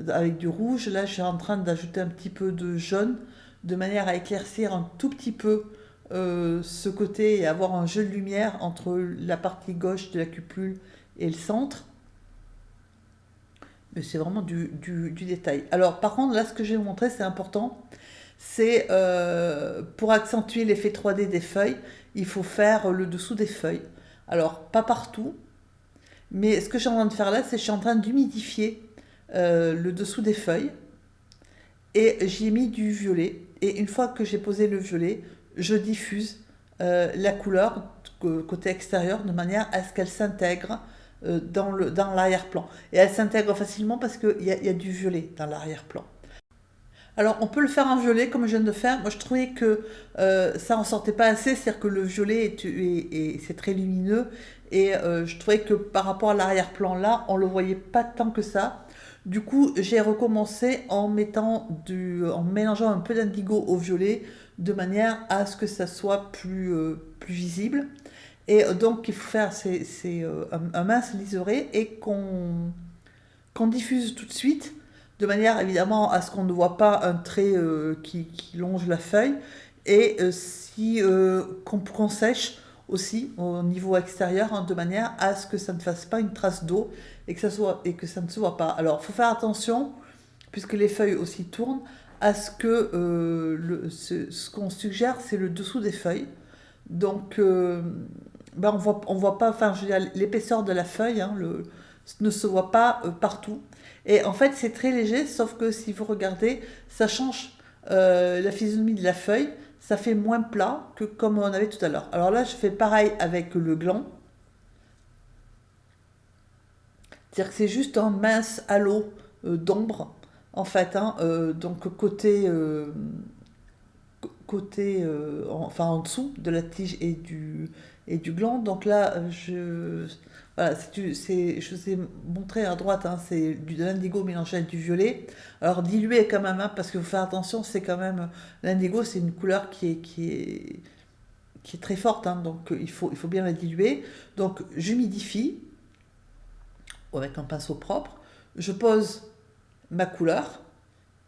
avec du rouge. Là, je suis en train d'ajouter un petit peu de jaune de manière à éclaircir un tout petit peu ce côté et avoir un jeu de lumière entre la partie gauche de la cupule et le centre. Mais c'est vraiment du détail. Alors, par contre, là, ce que je vais vous montrer, c'est important. C'est pour accentuer l'effet 3D des feuilles, il faut faire le dessous des feuilles. Alors, pas partout, mais ce que je suis en train de faire là, c'est que je suis en train d'humidifier le dessous des feuilles et j'y ai mis du violet. Et une fois que j'ai posé le violet, je diffuse la couleur côté extérieur de manière à ce qu'elle s'intègre dans l'arrière-plan. Et elle s'intègre facilement parce qu'il y a du violet dans l'arrière-plan. Alors, on peut le faire en violet comme je viens de faire. Moi, je trouvais que ça en sortait pas assez, c'est-à-dire que le violet c'est très lumineux et je trouvais que par rapport à l'arrière-plan là, on le voyait pas tant que ça. Du coup, j'ai recommencé en mélangeant un peu d'indigo au violet de manière à ce que ça soit plus visible. Et donc, il faut faire un mince liseré et qu'on diffuse tout de suite, de manière évidemment à ce qu'on ne voit pas un trait qui longe la feuille, et qu'on sèche aussi au niveau extérieur, hein, de manière à ce que ça ne fasse pas une trace d'eau et que ça ne se voit pas. Alors, il faut faire attention, puisque les feuilles aussi tournent, à ce que ce qu'on suggère, c'est le dessous des feuilles. Donc, ben on voit pas, enfin, je veux dire, l'épaisseur de la feuille, hein, ne se voit pas partout. Et en fait, c'est très léger, sauf que si vous regardez, ça change la physionomie de la feuille, ça fait moins plat que comme on avait tout à l'heure. Alors là, je fais pareil avec le gland, c'est-à-dire que c'est juste un mince halo d'ombre, en fait, hein, donc enfin en dessous de la tige et du gland. Donc là, voilà, je vous ai montré à droite, hein, c'est de l'indigo mélangé avec du violet. Alors dilué quand même, hein, parce qu'il faut faire attention, c'est quand même, l'indigo c'est une couleur qui est très forte, hein, donc il faut bien la diluer. Donc j'humidifie avec un pinceau propre, je pose ma couleur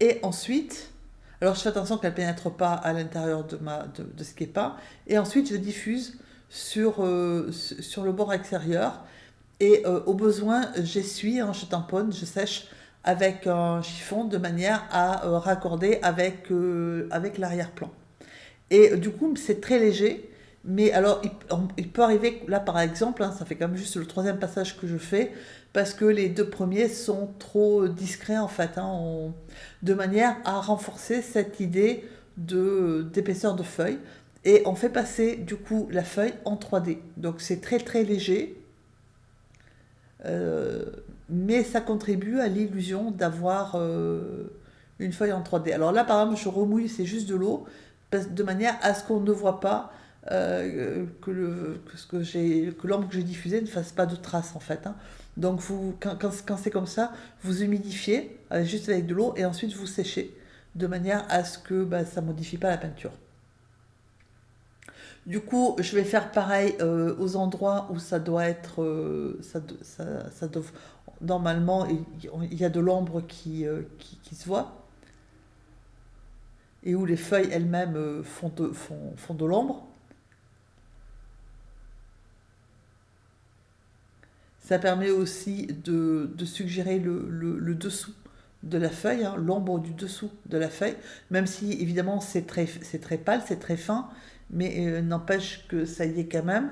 et ensuite, alors je fais attention qu'elle ne pénètre pas à l'intérieur de ce qui est peint, et ensuite je diffuse sur le bord extérieur, et au besoin j'essuie, hein, je tamponne, je sèche avec un chiffon de manière à raccorder avec l'arrière-plan. Et du coup c'est très léger, mais alors il peut arriver, là par exemple, hein, ça fait quand même juste le troisième passage que je fais, parce que les deux premiers sont trop discrets en fait, hein, de manière à renforcer cette idée d'épaisseur de feuille. Et on fait passer du coup la feuille en 3D. Donc c'est très très léger, euh, mais ça contribue à l'illusion d'avoir une feuille en 3D. Alors là par exemple je remouille, c'est juste de l'eau, de manière à ce qu'on ne voit pas que l'ombre que j'ai diffusée ne fasse pas de traces en fait, hein. Donc quand c'est comme ça, vous humidifiez juste avec de l'eau et ensuite vous séchez de manière à ce que bah, ça ne modifie pas la peinture. Du coup, je vais faire pareil aux endroits où ça doit être, normalement, il y a de l'ombre qui se voit. et où les feuilles elles-mêmes font de l'ombre. Ça permet aussi de suggérer le dessous de la feuille, hein, l'ombre du dessous de la feuille, même si évidemment c'est très pâle, c'est très fin, mais n'empêche que ça y est quand même.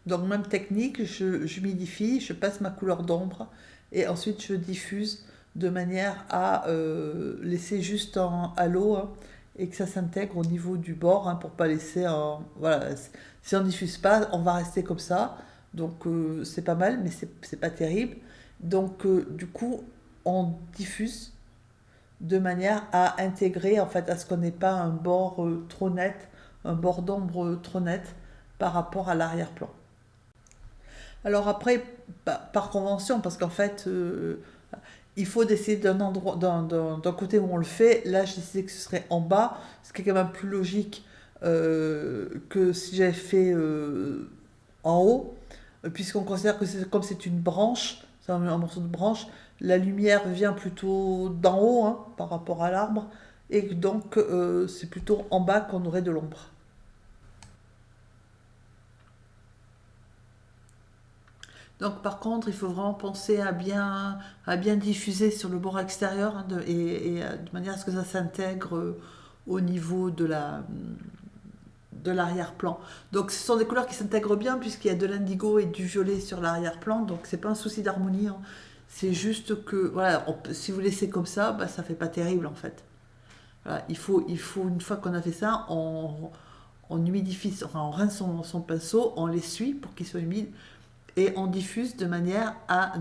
Donc même technique, j'humidifie, je passe ma couleur d'ombre et ensuite je diffuse de manière à laisser juste un halo, hein, et que ça s'intègre au niveau du bord, hein, pour pas laisser un... Voilà, si on diffuse pas, on va rester comme ça. Donc c'est pas mal, mais c'est pas terrible. Donc du coup, on diffuse de manière à intégrer, en fait, à ce qu'on n'ait pas un bord trop net, un bord d'ombre trop net par rapport à l'arrière-plan. Alors après, par convention, parce qu'en fait, il faut décider d'un endroit, d'un côté où on le fait. Là, j'ai décidé que ce serait en bas, ce qui est quand même plus logique que si j'avais fait en haut, puisqu'on considère que comme c'est une branche, c'est un morceau de branche, la lumière vient plutôt d'en haut, hein, par rapport à l'arbre, et donc c'est plutôt en bas qu'on aurait de l'ombre. Donc par contre, il faut vraiment penser à bien diffuser sur le bord extérieur, hein, de manière à ce que ça s'intègre au niveau de l'arrière-plan. Donc ce sont des couleurs qui s'intègrent bien puisqu'il y a de l'indigo et du violet sur l'arrière-plan, donc c'est pas un souci d'harmonie, hein. C'est juste que voilà, si vous laissez comme ça, bah, ça fait pas terrible en fait. Voilà, il faut une fois qu'on a fait ça, on humidifie, enfin on rince son pinceau, on l'essuie pour qu'il soit humide et on diffuse de manière à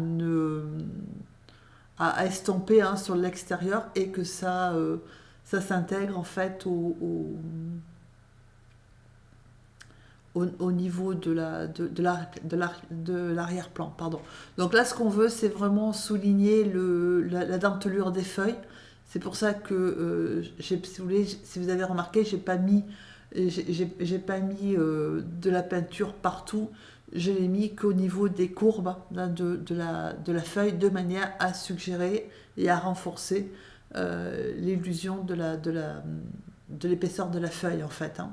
estomper, hein, sur l'extérieur et que ça s'intègre en fait au niveau de l'arrière-plan. Pardon. Donc là, ce qu'on veut, c'est vraiment souligner la dentelure des feuilles. C'est pour ça que, si vous avez remarqué, j'ai pas mis de la peinture partout. Je l'ai mis qu'au niveau des courbes, hein, de la feuille, de manière à suggérer et à renforcer l'illusion de l'épaisseur de la feuille, en fait, hein.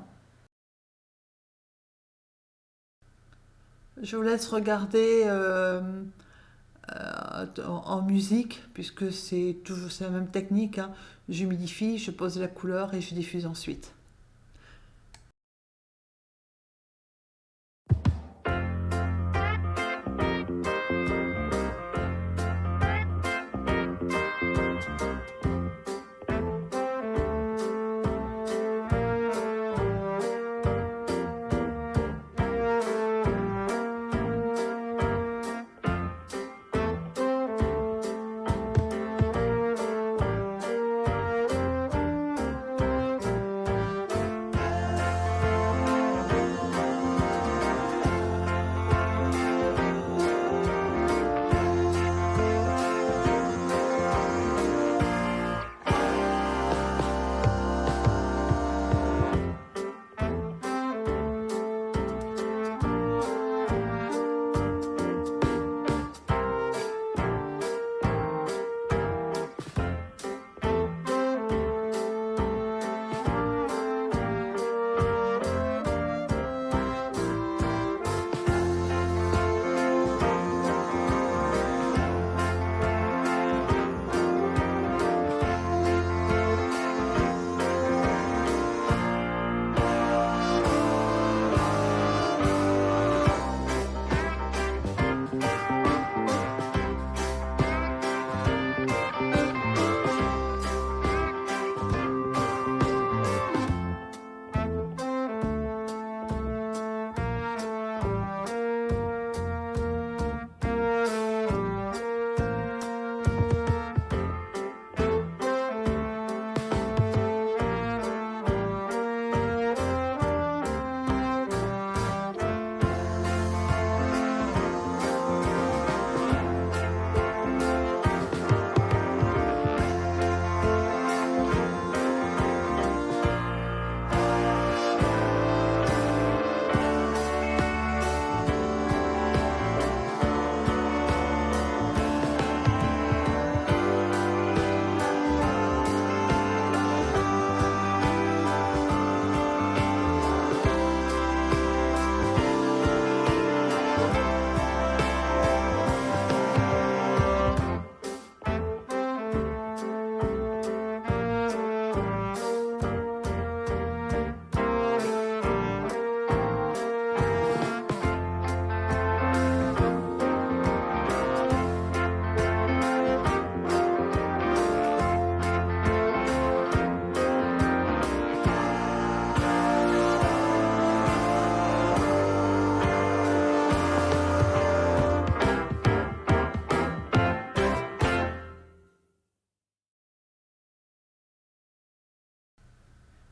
Je vous laisse regarder en musique, puisque c'est la même technique, hein. J'humidifie, je pose la couleur et je diffuse ensuite.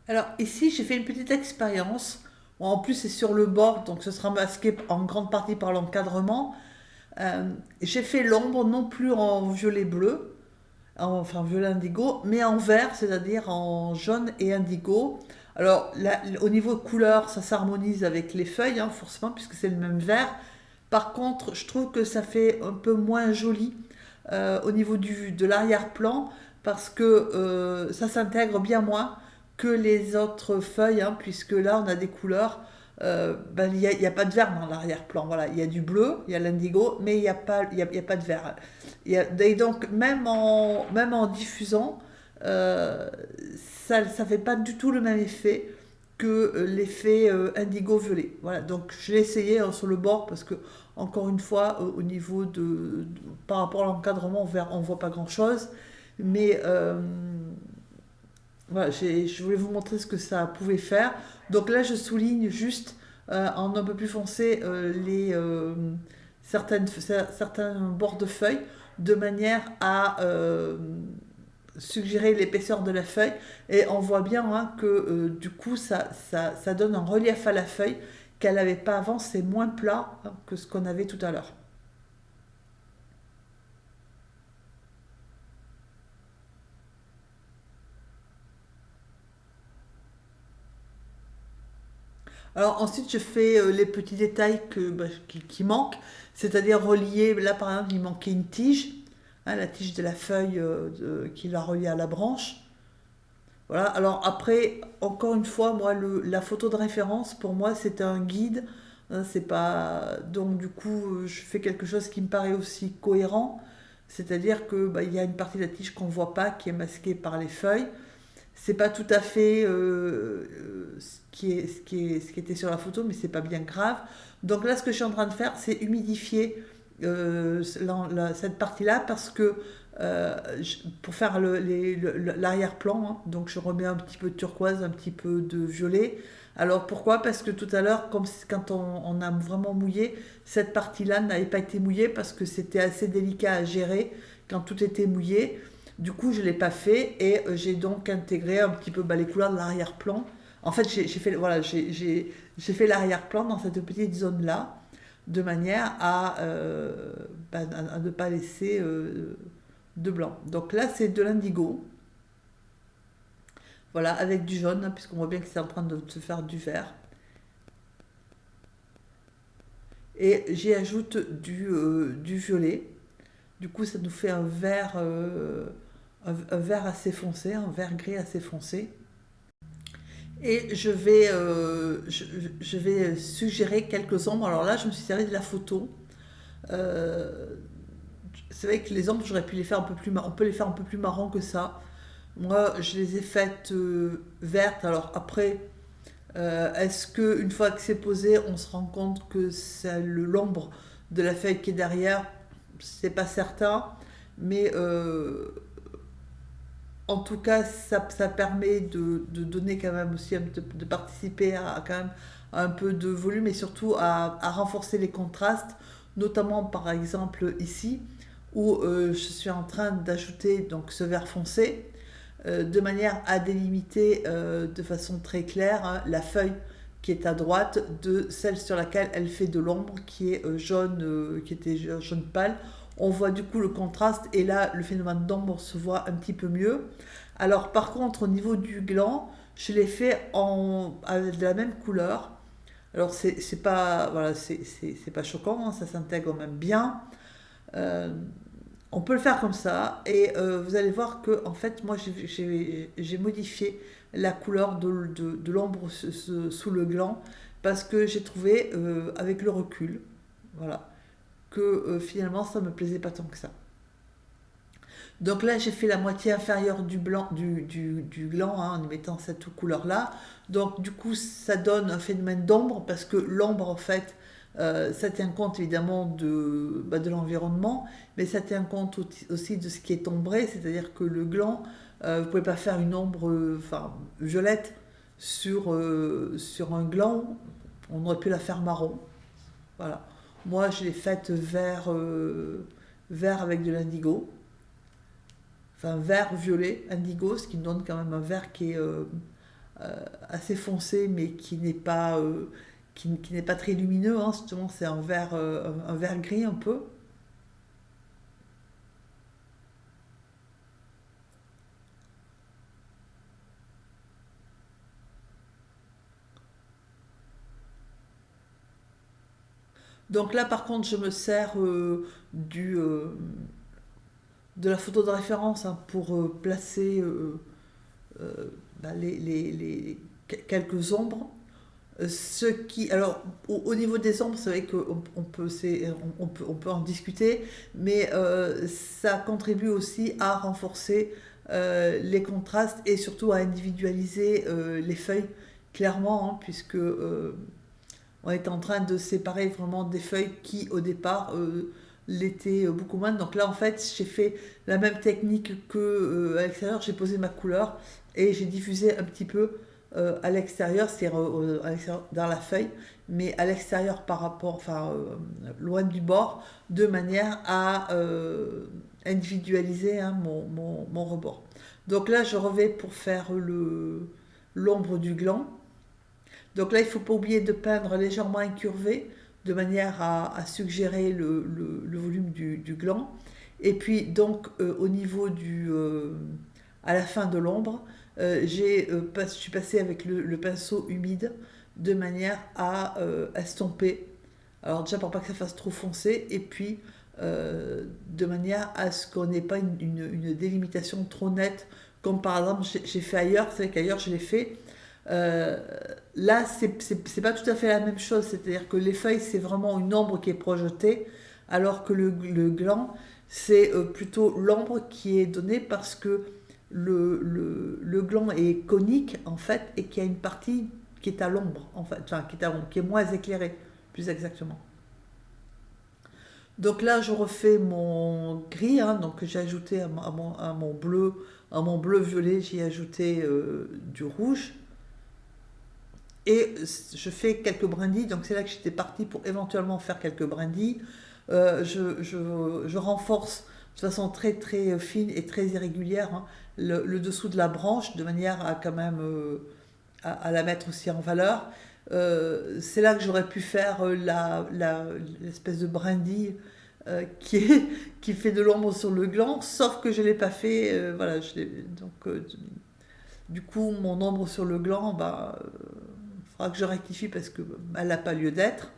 Alors ici, j'ai fait une petite expérience. Bon, en plus, c'est sur le bord, donc ce sera masqué en grande partie par l'encadrement. J'ai fait l'ombre non plus en violet bleu, enfin violet indigo, mais en vert, c'est-à-dire en jaune et indigo. Alors là, au niveau couleur, ça s'harmonise avec les feuilles, hein, forcément, puisque c'est le même vert. Par contre, je trouve que ça fait un peu moins joli au niveau de l'arrière-plan, parce que ça s'intègre bien moins que les autres feuilles, hein, puisque là, on a des couleurs. Ben, il y a pas de vert dans l'arrière-plan. Voilà, il y a du bleu, il y a l'indigo, mais il y a pas de vert. Et donc, même en diffusant, euh, ça ne fait pas du tout le même effet que l'effet indigo-violet. Voilà, donc je l'ai essayé hein, sur le bord parce que, encore une fois, au niveau par rapport à l'encadrement, on voit pas grand-chose. Mais voilà, je voulais vous montrer ce que ça pouvait faire. Donc là, je souligne juste en un peu plus foncé certains bords de feuilles de manière à suggérer l'épaisseur de la feuille. Et on voit bien hein, que du coup, ça donne un relief à la feuille qu'elle n'avait pas avant. C'est moins plat hein, que ce qu'on avait tout à l'heure. Alors ensuite, je fais les petits détails qui manquent, c'est-à-dire relier, là par exemple, il manquait une tige, hein, la tige de la feuille qui la relie à la branche. Voilà, alors après, encore une fois, moi, la photo de référence, pour moi, c'est un guide, hein, c'est pas... Donc du coup, je fais quelque chose qui me paraît aussi cohérent, c'est-à-dire que il y a une partie de la tige qu'on voit pas, qui est masquée par les feuilles, c'est pas tout à fait ce qui était sur la photo, mais c'est pas bien grave. Donc là, ce que je suis en train de faire, c'est humidifier cette partie-là parce que pour faire l'arrière-plan, hein, donc je remets un petit peu de turquoise, un petit peu de violet. Alors pourquoi? Parce que tout à l'heure, quand on a vraiment mouillé, cette partie-là n'avait pas été mouillée parce que c'était assez délicat à gérer quand tout était mouillé. Du coup, je ne l'ai pas fait et j'ai donc intégré un petit peu les couleurs de l'arrière-plan. En fait, j'ai fait, voilà, j'ai fait l'arrière-plan dans cette petite zone-là, de manière à ne pas laisser de blanc. Donc là, c'est de l'indigo, voilà, avec du jaune, hein, puisqu'on voit bien que c'est en train de se faire du vert. Et j'y ajoute du violet. Du coup, ça nous fait un vert assez foncé, un vert gris assez foncé. Et je vais suggérer quelques ombres. Alors là, je me suis servi de la photo. Euh, c'est vrai que les ombres, j'aurais pu les faire un peu plus, on peut les faire un peu plus marrant que ça. Moi, je les ai faites vertes. Alors après, est-ce que une fois que c'est posé, on se rend compte que c'est l'ombre de la feuille qui est derrière? C'est pas certain, mais en tout cas, ça permet de donner quand même aussi, de participer à quand même à un peu de volume et surtout à renforcer les contrastes, notamment par exemple ici où je suis en train d'ajouter donc ce vert foncé de manière à délimiter de façon très claire hein, la feuille qui est à droite de celle sur laquelle elle fait de l'ombre qui est jaune, qui était jaune pâle. On voit du coup le contraste et là le phénomène d'ombre se voit un petit peu mieux. Alors par contre au niveau du gland, je l'ai fait avec de la même couleur. Alors c'est pas voilà c'est pas choquant, hein, ça s'intègre même bien. Euh, on peut le faire comme ça et vous allez voir que en fait moi j'ai modifié la couleur de l'ombre sous le gland parce que j'ai trouvé avec le recul voilà que finalement ça me plaisait pas tant que ça. Donc là j'ai fait la moitié inférieure du blanc du gland hein, en y mettant cette couleur là. Donc du coup ça donne un phénomène d'ombre parce que l'ombre en fait ça tient compte évidemment de l'environnement, mais ça tient compte aussi de ce qui est ombré, c'est-à-dire que le gland, vous ne pouvez pas faire une ombre violette sur un gland, on aurait pu la faire marron. Voilà. Moi, je l'ai faite vert avec de l'indigo, enfin vert violet indigo, ce qui me donne quand même un vert qui est assez foncé, mais qui n'est pas très lumineux, hein. Justement, c'est un vert gris un peu. Donc là, par contre, je me sers du, de la photo de référence, hein, pour placer euh, bah, quelques ombres. Alors, au niveau des ombres, c'est vrai on peut en discuter, mais ça contribue aussi à renforcer les contrastes et surtout à individualiser les feuilles, clairement, hein, puisque on est en train de séparer vraiment des feuilles qui, au départ, l'étaient beaucoup moins. Donc là, en fait, j'ai fait la même technique que à l'extérieur, j'ai posé ma couleur et j'ai diffusé un petit peu à l'extérieur, c'est-à-dire dans la feuille, mais à l'extérieur par rapport, enfin, loin du bord, de manière à individualiser, hein, mon rebord. Donc là, je revais pour faire l'ombre du gland. Donc là, il ne faut pas oublier de peindre légèrement incurvé, de manière à suggérer le volume du gland. Et puis, donc, au niveau à la fin de l'ombre, je suis passée avec le pinceau humide de manière à estomper. Alors déjà pour pas que ça fasse trop foncé, et puis de manière à ce qu'on n'ait pas une délimitation trop nette, comme par exemple j'ai fait ailleurs. C'est vrai qu'ailleurs je l'ai fait. Euh, Là, c'est pas tout à fait la même chose, c'est-à-dire que les feuilles, c'est vraiment une ombre qui est projetée, alors que le gland, c'est plutôt l'ombre qui est donnée parce que le gland est conique, en fait, et qu'il y a une partie qui est à l'ombre, en fait, enfin, qui est à l'ombre, qui est moins éclairée, plus exactement. Donc là, je refais mon gris, hein, donc j'ai ajouté à mon bleu violet, j'ai ajouté du rouge. Et je fais quelques brindilles, donc c'est là que j'étais partie pour éventuellement faire quelques brindilles. Je renforce de façon très très fine et très irrégulière, hein, le dessous de la branche, de manière à quand même à la mettre aussi en valeur. C'est là que j'aurais pu faire l'espèce de brindille qui fait de l'ombre sur le gland, sauf que je ne l'ai pas fait. Voilà, donc, du coup, mon ombre sur le gland, bah, faudra que je rectifie parce que elle n'a pas lieu d'être.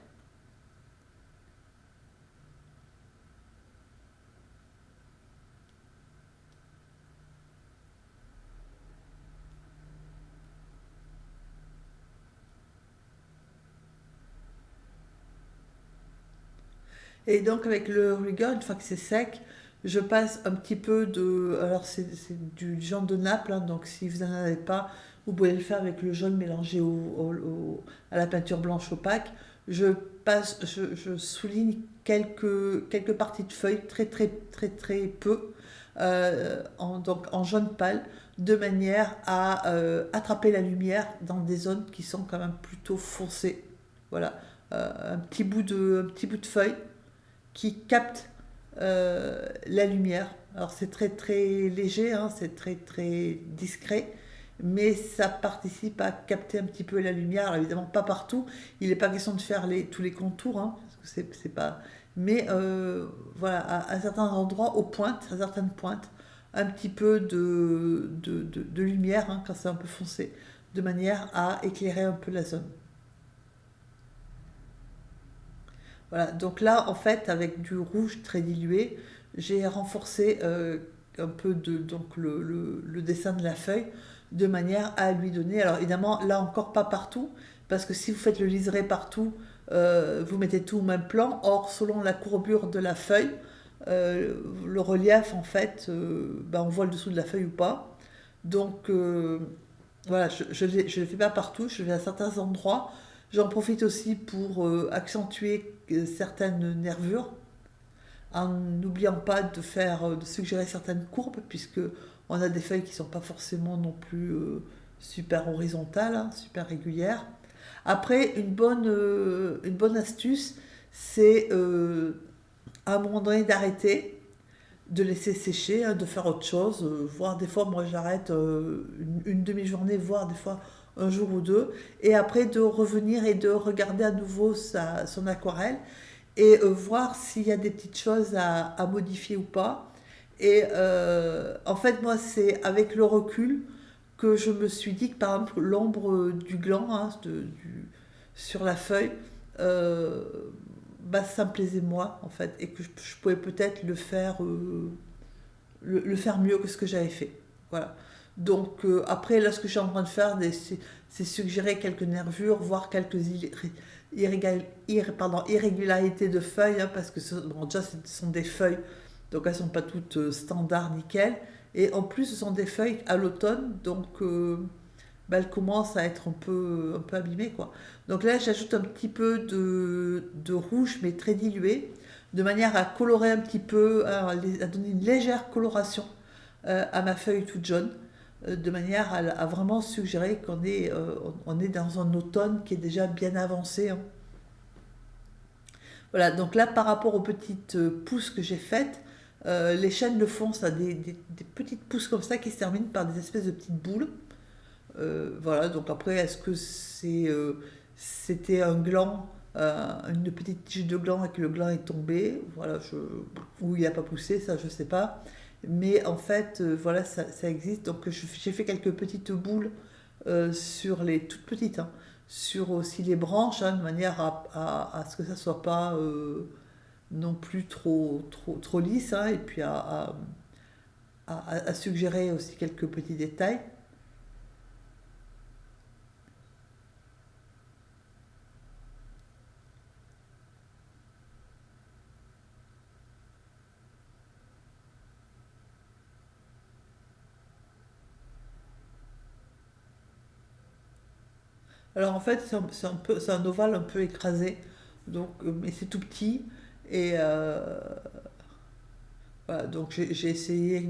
Et donc avec le rigueur, une fois que c'est sec, je passe un petit peu de... Alors c'est du jaune de Naples, hein, donc si vous n'en avez pas, vous pouvez le faire avec le jaune mélangé à la peinture blanche opaque. Je souligne quelques parties de feuilles, très très très très peu, donc en jaune pâle, de manière à attraper la lumière dans des zones qui sont quand même plutôt foncées. Voilà. Un petit bout de feuille qui capte la lumière. Alors c'est très très léger, hein, c'est très très discret, mais ça participe à capter un petit peu la lumière. Alors évidemment pas partout, il n'est pas question de faire tous les contours, hein, parce que c'est pas... Mais voilà, à certains endroits, aux pointes, à certaines pointes, un petit peu de lumière, hein, quand c'est un peu foncé, de manière à éclairer un peu la zone. Voilà, donc là, en fait, avec du rouge très dilué, j'ai renforcé un peu donc le dessin de la feuille de manière à lui donner. Alors évidemment, là encore pas partout, parce que si vous faites le liseré partout, vous mettez tout au même plan. Or, selon la courbure de la feuille, le relief, en fait, ben, on voit le dessous de la feuille ou pas. Donc voilà, je le fais pas partout, je le fais à certains endroits. J'en profite aussi pour accentuer certaines nervures, en n'oubliant pas de suggérer certaines courbes, puisque on a des feuilles qui ne sont pas forcément non plus super horizontales, hein, super régulières. Après, une bonne astuce, c'est à un moment donné d'arrêter, de laisser sécher, hein, de faire autre chose, voire des fois, moi j'arrête une demi-journée, voire des fois un jour ou deux, et après de revenir et de regarder à nouveau son aquarelle et voir s'il y a des petites choses à modifier ou pas. Et en fait, moi, c'est avec le recul que je me suis dit que, par exemple, l'ombre du gland hein, sur la feuille, euh, bah, ça me plaisait moi, en fait, et que je pouvais peut-être le faire mieux que ce que j'avais fait. Voilà. Donc, après, là, ce que je suis en train de faire, c'est suggérer quelques nervures, voir quelques irrégularités de feuilles, hein, parce que bon, déjà, ce sont des feuilles, donc elles ne sont pas toutes standards, nickel. Et en plus, ce sont des feuilles à l'automne, donc bah, elles commencent à être un peu abîmées, quoi. Donc là, j'ajoute un petit peu de rouge, mais très dilué, de manière à colorer un petit peu, à donner une légère coloration à ma feuille toute jaune, de manière à vraiment suggérer on est dans un automne qui est déjà bien avancé, hein. Voilà, donc là, par rapport aux petites pousses que j'ai faites, les chênes le font, ça, des petites pousses comme ça qui se terminent par des espèces de petites boules. Voilà, donc après, est-ce que c'était un gland, une petite tige de gland et que le gland est tombé, voilà, ou il n'a pas poussé, ça je sais pas. Mais en fait, voilà, ça existe. Donc j'ai fait quelques petites boules sur les toutes petites, hein, sur aussi les branches, hein, de manière à ce que ça soit pas non plus trop lisse, hein, et puis à suggérer aussi quelques petits détails. Alors en fait, c'est un ovale un peu écrasé, donc, mais c'est tout petit. Et voilà, donc j'ai essayé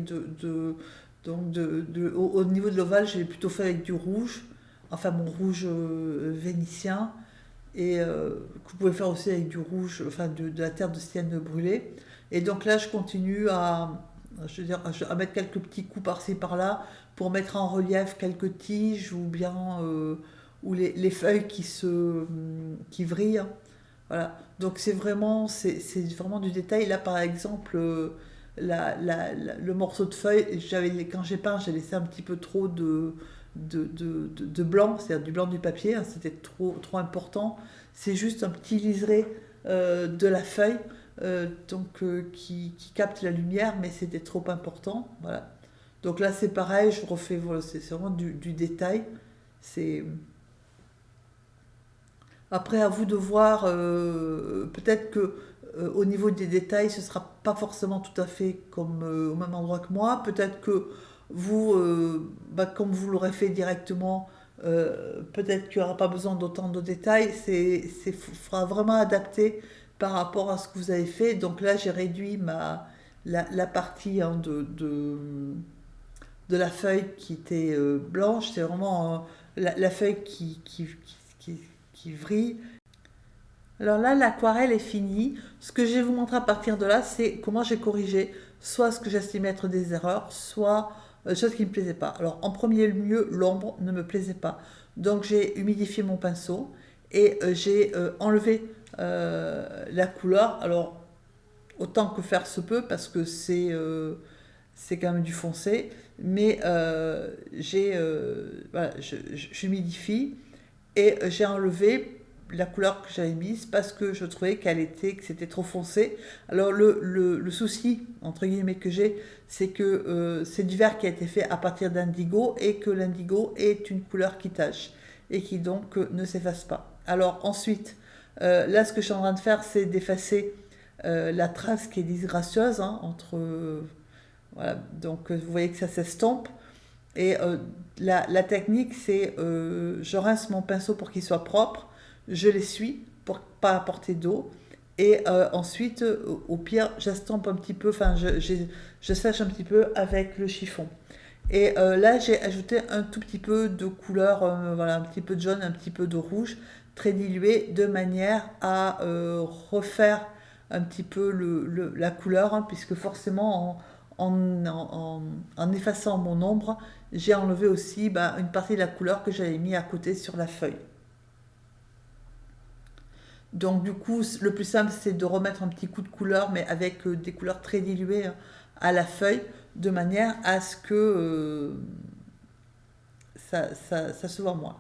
au niveau de l'ovale, j'ai plutôt fait avec du rouge, enfin mon rouge vénitien, et que vous pouvez faire aussi avec du rouge, enfin de la terre de sienne brûlée. Et donc là, je continue je veux dire, à mettre quelques petits coups par-ci par-là pour mettre en relief quelques tiges ou bien ou les feuilles qui vrillent. Voilà. Donc c'est vraiment du détail. Là, par exemple, le morceau de feuille, quand j'ai peint, j'ai laissé un petit peu trop de blanc, c'est-à-dire du blanc du papier, hein, c'était trop important. C'est juste un petit liseré de la feuille qui capte la lumière, mais c'était trop important. Voilà. Donc là, c'est pareil, je refais, voilà, c'est vraiment du détail. C'est Après, à vous de voir, peut-être que au niveau des détails, ce sera pas forcément tout à fait comme au même endroit que moi. Peut-être que vous, bah, comme vous l'aurez fait directement, peut-être qu'il n'y aura pas besoin d'autant de détails. Faudra vraiment adapter par rapport à ce que vous avez fait. Donc là, j'ai réduit la partie hein, de la feuille qui était blanche. C'est vraiment la feuille qui, qui vrille. Alors là, l'aquarelle est finie. Ce que je vais vous montrer à partir de là, c'est comment j'ai corrigé soit ce que j'estimais être des erreurs, soit des choses qui ne me plaisaient pas. Alors en premier lieu, l'ombre ne me plaisait pas. Donc j'ai humidifié mon pinceau et j'ai enlevé la couleur. Alors autant que faire se peut parce que c'est quand même du foncé. Mais voilà, j'humidifie et j'ai enlevé la couleur que j'avais mise parce que je trouvais que c'était trop foncé. Alors le souci, entre guillemets, que j'ai, c'est que c'est du vert qui a été fait à partir d'indigo et que l'indigo est une couleur qui tache et qui donc ne s'efface pas. Alors ensuite, là ce que je suis en train de faire, c'est d'effacer la trace qui est disgracieuse hein, entre... voilà, donc vous voyez que ça s'estompe. Et la technique, c'est je rince mon pinceau pour qu'il soit propre, je l'essuie pour pas apporter d'eau, et ensuite, au pire, j'estompe un petit peu, enfin, je sèche un petit peu avec le chiffon. Et là, j'ai ajouté un tout petit peu de couleur, voilà, un petit peu de jaune, un petit peu de rouge, très dilué, de manière à refaire un petit peu la couleur, hein, puisque forcément, en effaçant mon ombre, j'ai enlevé aussi une partie de la couleur que j'avais mis à côté sur la feuille. Donc du coup, le plus simple, c'est de remettre un petit coup de couleur, mais avec des couleurs très diluées à la feuille, de manière à ce que ça se voit moins.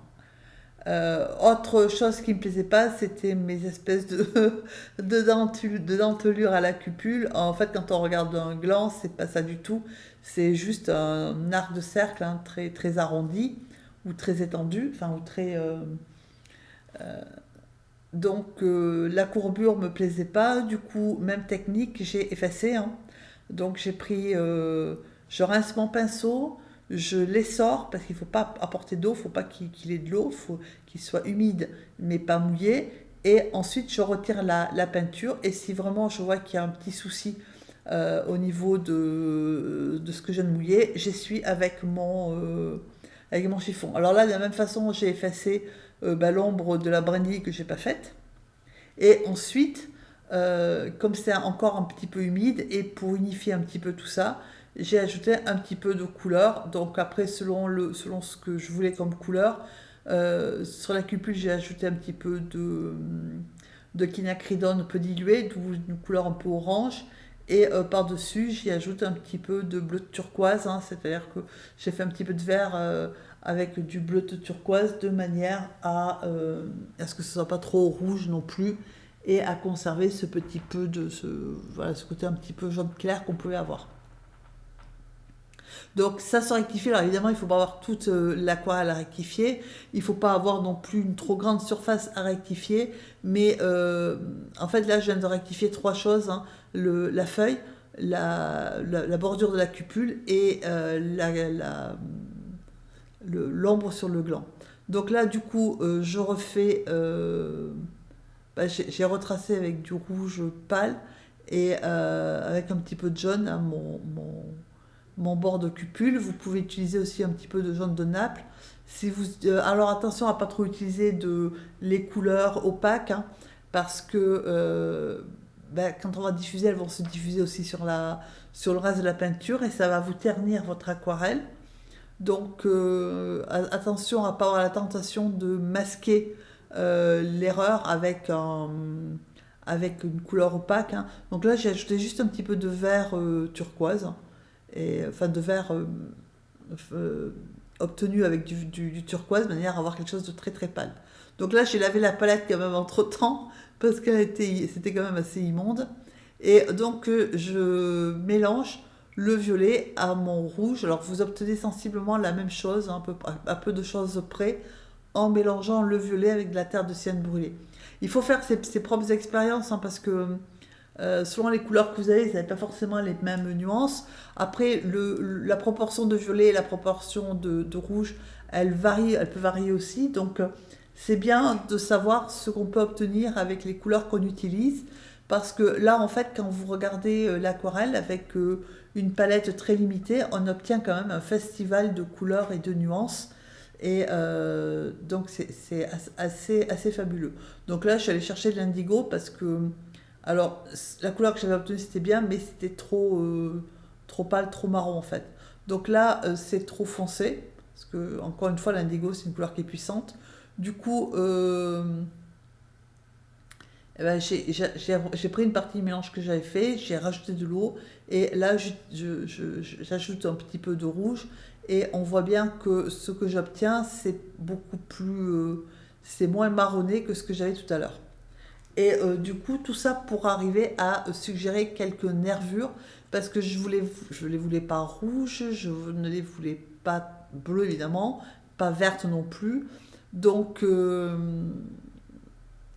Autre chose qui me plaisait pas, c'était mes espèces de dentelures à la cupule. En fait, quand on regarde un gland, c'est pas ça du tout. C'est juste un arc de cercle hein, très, très arrondi ou très étendu, enfin ou très. La courbure me plaisait pas. Du coup, même technique, j'ai effacé. Hein. Donc j'ai pris, je rince mon pinceau, je l'essore parce qu'il ne faut pas apporter d'eau, il ne faut pas qu'il ait de l'eau, il faut qu'il soit humide mais pas mouillé. Et ensuite je retire la peinture et si vraiment je vois qu'il y a un petit souci au niveau de ce que je viens de mouiller, j'essuie avec mon chiffon. Alors là, de la même façon, j'ai effacé l'ombre de la brindille que j'ai pas faite. Et ensuite, comme c'est encore un petit peu humide, et pour unifier un petit peu tout ça, j'ai ajouté un petit peu de couleur. Donc après, selon ce que je voulais comme couleur, sur la cupule, j'ai ajouté un petit peu de quinacridone un peu dilué, d'où une couleur un peu orange. Et par-dessus, j'y ajoute un petit peu de bleu de turquoise, hein, c'est-à-dire que j'ai fait un petit peu de vert avec du bleu de turquoise de manière à ce que ce soit pas trop rouge non plus et à conserver ce petit peu voilà, ce côté un petit peu jaune clair qu'on pouvait avoir. Donc ça se rectifie. Alors évidemment, il ne faut pas avoir toute l'aquarelle à rectifier. Il ne faut pas avoir non plus une trop grande surface à rectifier. Mais en fait, là, je viens de rectifier trois choses. Hein. La feuille, la bordure de la cupule et l'ombre sur le gland. Donc là, du coup, je refais... j'ai retracé avec du rouge pâle et avec un petit peu de jaune hein, mon bord de cupule. Vous pouvez utiliser aussi un petit peu de jaune de Naples. Alors attention à ne pas trop utiliser les couleurs opaques hein, parce que quand on va diffuser, elles vont se diffuser aussi sur le reste de la peinture et ça va vous ternir votre aquarelle. Donc attention à ne pas avoir la tentation de masquer l'erreur avec une couleur opaque. Hein. Donc là j'ai ajouté juste un petit peu de vert turquoise, enfin de vert obtenu avec du turquoise de manière à avoir quelque chose de très très pâle. Donc là j'ai lavé la palette quand même entre temps parce c'était quand même assez immonde. Et donc je mélange le violet à mon rouge. Alors vous obtenez sensiblement la même chose, hein, à peu de choses près, en mélangeant le violet avec de la terre de sienne brûlée. Il faut faire ses propres expériences hein, parce que selon les couleurs que vous avez, vous n'avez pas forcément les mêmes nuances. Après, la proportion de violet et la proportion de rouge, elle peut varier aussi. Donc c'est bien de savoir ce qu'on peut obtenir avec les couleurs qu'on utilise. Parce que là, en fait, quand vous regardez l'aquarelle avec une palette très limitée, on obtient quand même un festival de couleurs et de nuances. Et donc, c'est assez fabuleux. Donc là, je suis allée chercher de l'indigo parce que, alors, la couleur que j'avais obtenue, c'était bien, mais c'était trop pâle, trop marron, en fait. Donc là, c'est trop foncé. Parce que, encore une fois, l'indigo, c'est une couleur qui est puissante. Du coup, eh ben, j'ai pris une partie du mélange que j'avais fait, j'ai rajouté de l'eau et là j'ajoute un petit peu de rouge et on voit bien que ce que j'obtiens c'est beaucoup plus, c'est moins marronné que ce que j'avais tout à l'heure. Et du coup tout ça pour arriver à suggérer quelques nervures parce que je les voulais pas rouges, je ne les voulais pas bleues évidemment, pas vertes non plus. Donc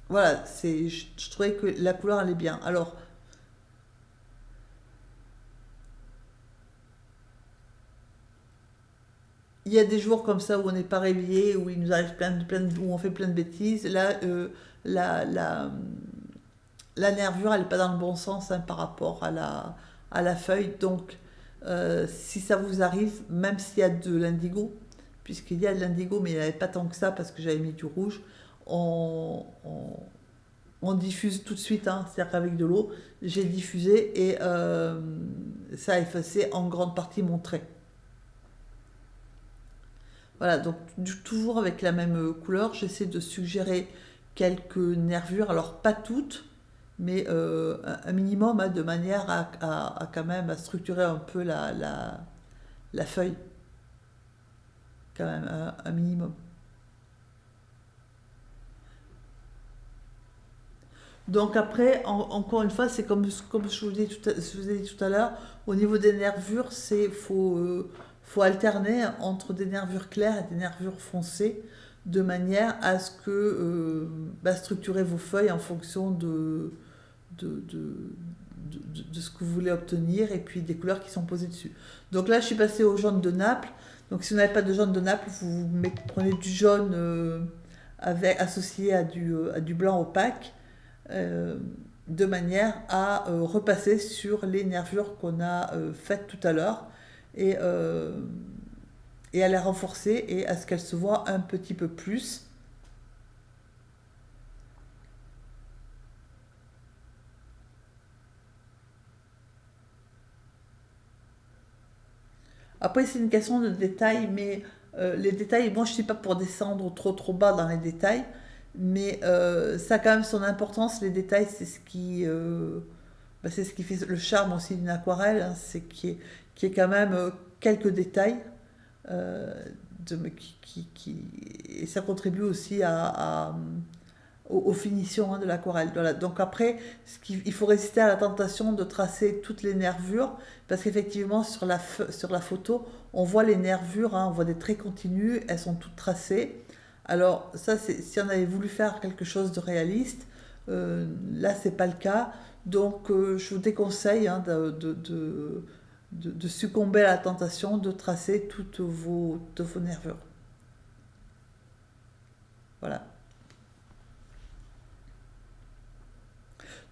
voilà, je trouvais que la couleur allait bien. Alors, il y a des jours comme ça où on n'est pas réveillé, où il nous arrive où on fait plein de bêtises. Là, la, la, la nervure, elle n'est pas dans le bon sens hein, par rapport à la feuille. Donc, si ça vous arrive, même s'il y a de l'indigo, puisqu'il y a de l'indigo, mais il n'y avait pas tant que ça parce que j'avais mis du rouge, on, on, on diffuse tout de suite, hein, c'est-à-dire qu'avec de l'eau, j'ai diffusé et ça a effacé en grande partie mon trait. Voilà, donc toujours avec la même couleur, j'essaie de suggérer quelques nervures, alors pas toutes, mais un minimum, hein, de manière à quand même à structurer un peu la feuille, quand même, un minimum. Donc après, encore une fois, c'est comme je vous ai dit tout à l'heure, au niveau des nervures, faut alterner entre des nervures claires et des nervures foncées, de manière à ce que structurer vos feuilles en fonction de, de, de ce que vous voulez obtenir et puis des couleurs qui sont posées dessus. Donc là, je suis passée au jaune de Naples. Donc si vous n'avez pas de jaune de Naples, prenez du jaune associé à du blanc opaque, euh, de manière à repasser sur les nervures qu'on a faites tout à l'heure et, euh, et à les renforcer et à ce qu'elles se voient un petit peu plus. Après, c'est une question de détail, mais les détails, moi je ne suis pas pour descendre trop bas dans les détails, mais ça a quand même son importance. Les détails, c'est ce qui fait le charme aussi d'une aquarelle, hein, c'est qu'il y ait quand même quelques détails, euh, et ça contribue aussi aux finitions, hein, de l'aquarelle. Voilà. Donc après, il faut résister à la tentation de tracer toutes les nervures, parce qu'effectivement, sur la photo, on voit les nervures, hein, on voit des traits continus, elles sont toutes tracées. Alors ça, si on avait voulu faire quelque chose de réaliste, là, c'est pas le cas. Donc je vous déconseille, hein, de succomber à la tentation de tracer toutes vos nervures. Voilà.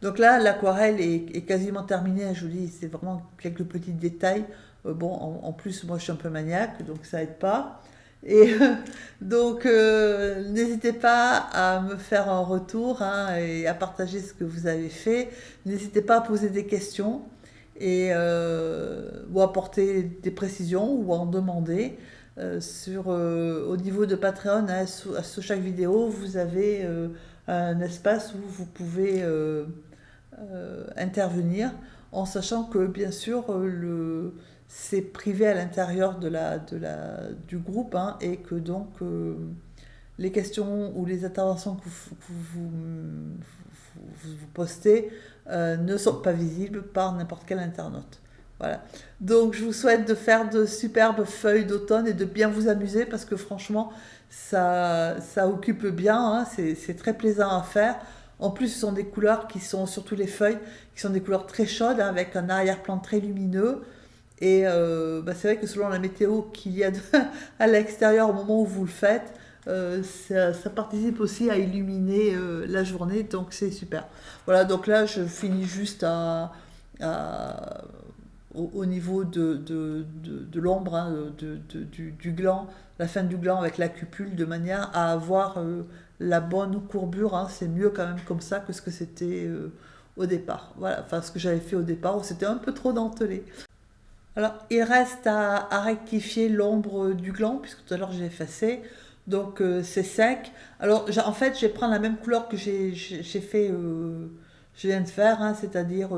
Donc là, l'aquarelle est quasiment terminée. Je vous dis, c'est vraiment quelques petits détails. Bon, en plus, moi, je suis un peu maniaque, donc ça aide pas. Et donc, n'hésitez pas à me faire un retour, hein, et à partager ce que vous avez fait. N'hésitez pas à poser des questions ou à apporter des précisions ou à en demander. Au niveau de Patreon, hein, sous chaque vidéo, vous avez un espace où vous pouvez intervenir, en sachant que bien sûr c'est privé à l'intérieur du groupe, hein, et que donc les questions ou les interventions que vous postez ne sont pas visibles par n'importe quel internaute. Voilà. Donc je vous souhaite de faire de superbes feuilles d'automne et de bien vous amuser, parce que franchement ça occupe bien, hein, c'est très plaisant à faire. En plus, ce sont des couleurs qui sont, surtout les feuilles, qui sont des couleurs très chaudes, hein, avec un arrière-plan très lumineux. Et c'est vrai que selon la météo qu'il y a à l'extérieur au moment où vous le faites, ça participe aussi à illuminer la journée, donc c'est super. Voilà, donc là je finis juste à- au niveau de l'ombre, hein, du gland, la fin du gland avec la cupule, de manière à avoir la bonne courbure, hein. C'est mieux quand même comme ça que ce que c'était au départ. Voilà, enfin ce que j'avais fait au départ, où c'était un peu trop dentelé. Alors, il reste à rectifier l'ombre du gland, puisque tout à l'heure j'ai effacé. Donc, c'est sec. Alors, en fait, je vais prendre la même couleur que j'ai fait, je viens de faire, hein, c'est-à-dire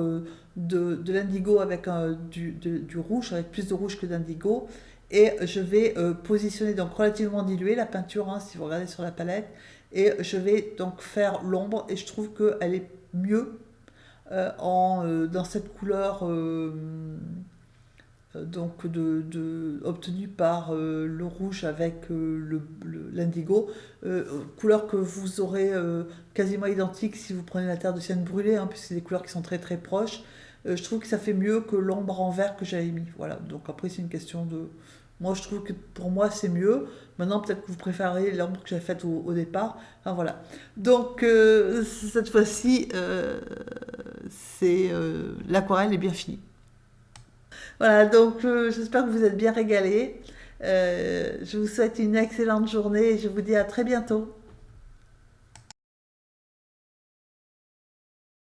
de l'indigo avec du rouge, avec plus de rouge que d'indigo. Et je vais positionner, donc relativement diluée la peinture, hein, si vous regardez sur la palette. Et je vais donc faire l'ombre, et je trouve qu'elle est mieux dans cette couleur. Donc obtenu par le rouge avec l'indigo, couleur que vous aurez quasiment identique si vous prenez la terre de sienne brûlée, hein, puisque c'est des couleurs qui sont très très proches. Je trouve que ça fait mieux que l'ombre en vert que j'avais mis. Voilà, donc après c'est une question de... Moi je trouve que pour moi c'est mieux. Maintenant peut-être que vous préférez l'ombre que j'avais faite au départ. Enfin, voilà. Donc cette fois-ci, l'aquarelle est bien finie. Voilà, donc j'espère que vous êtes bien régalés. Je vous souhaite une excellente journée et je vous dis à très bientôt.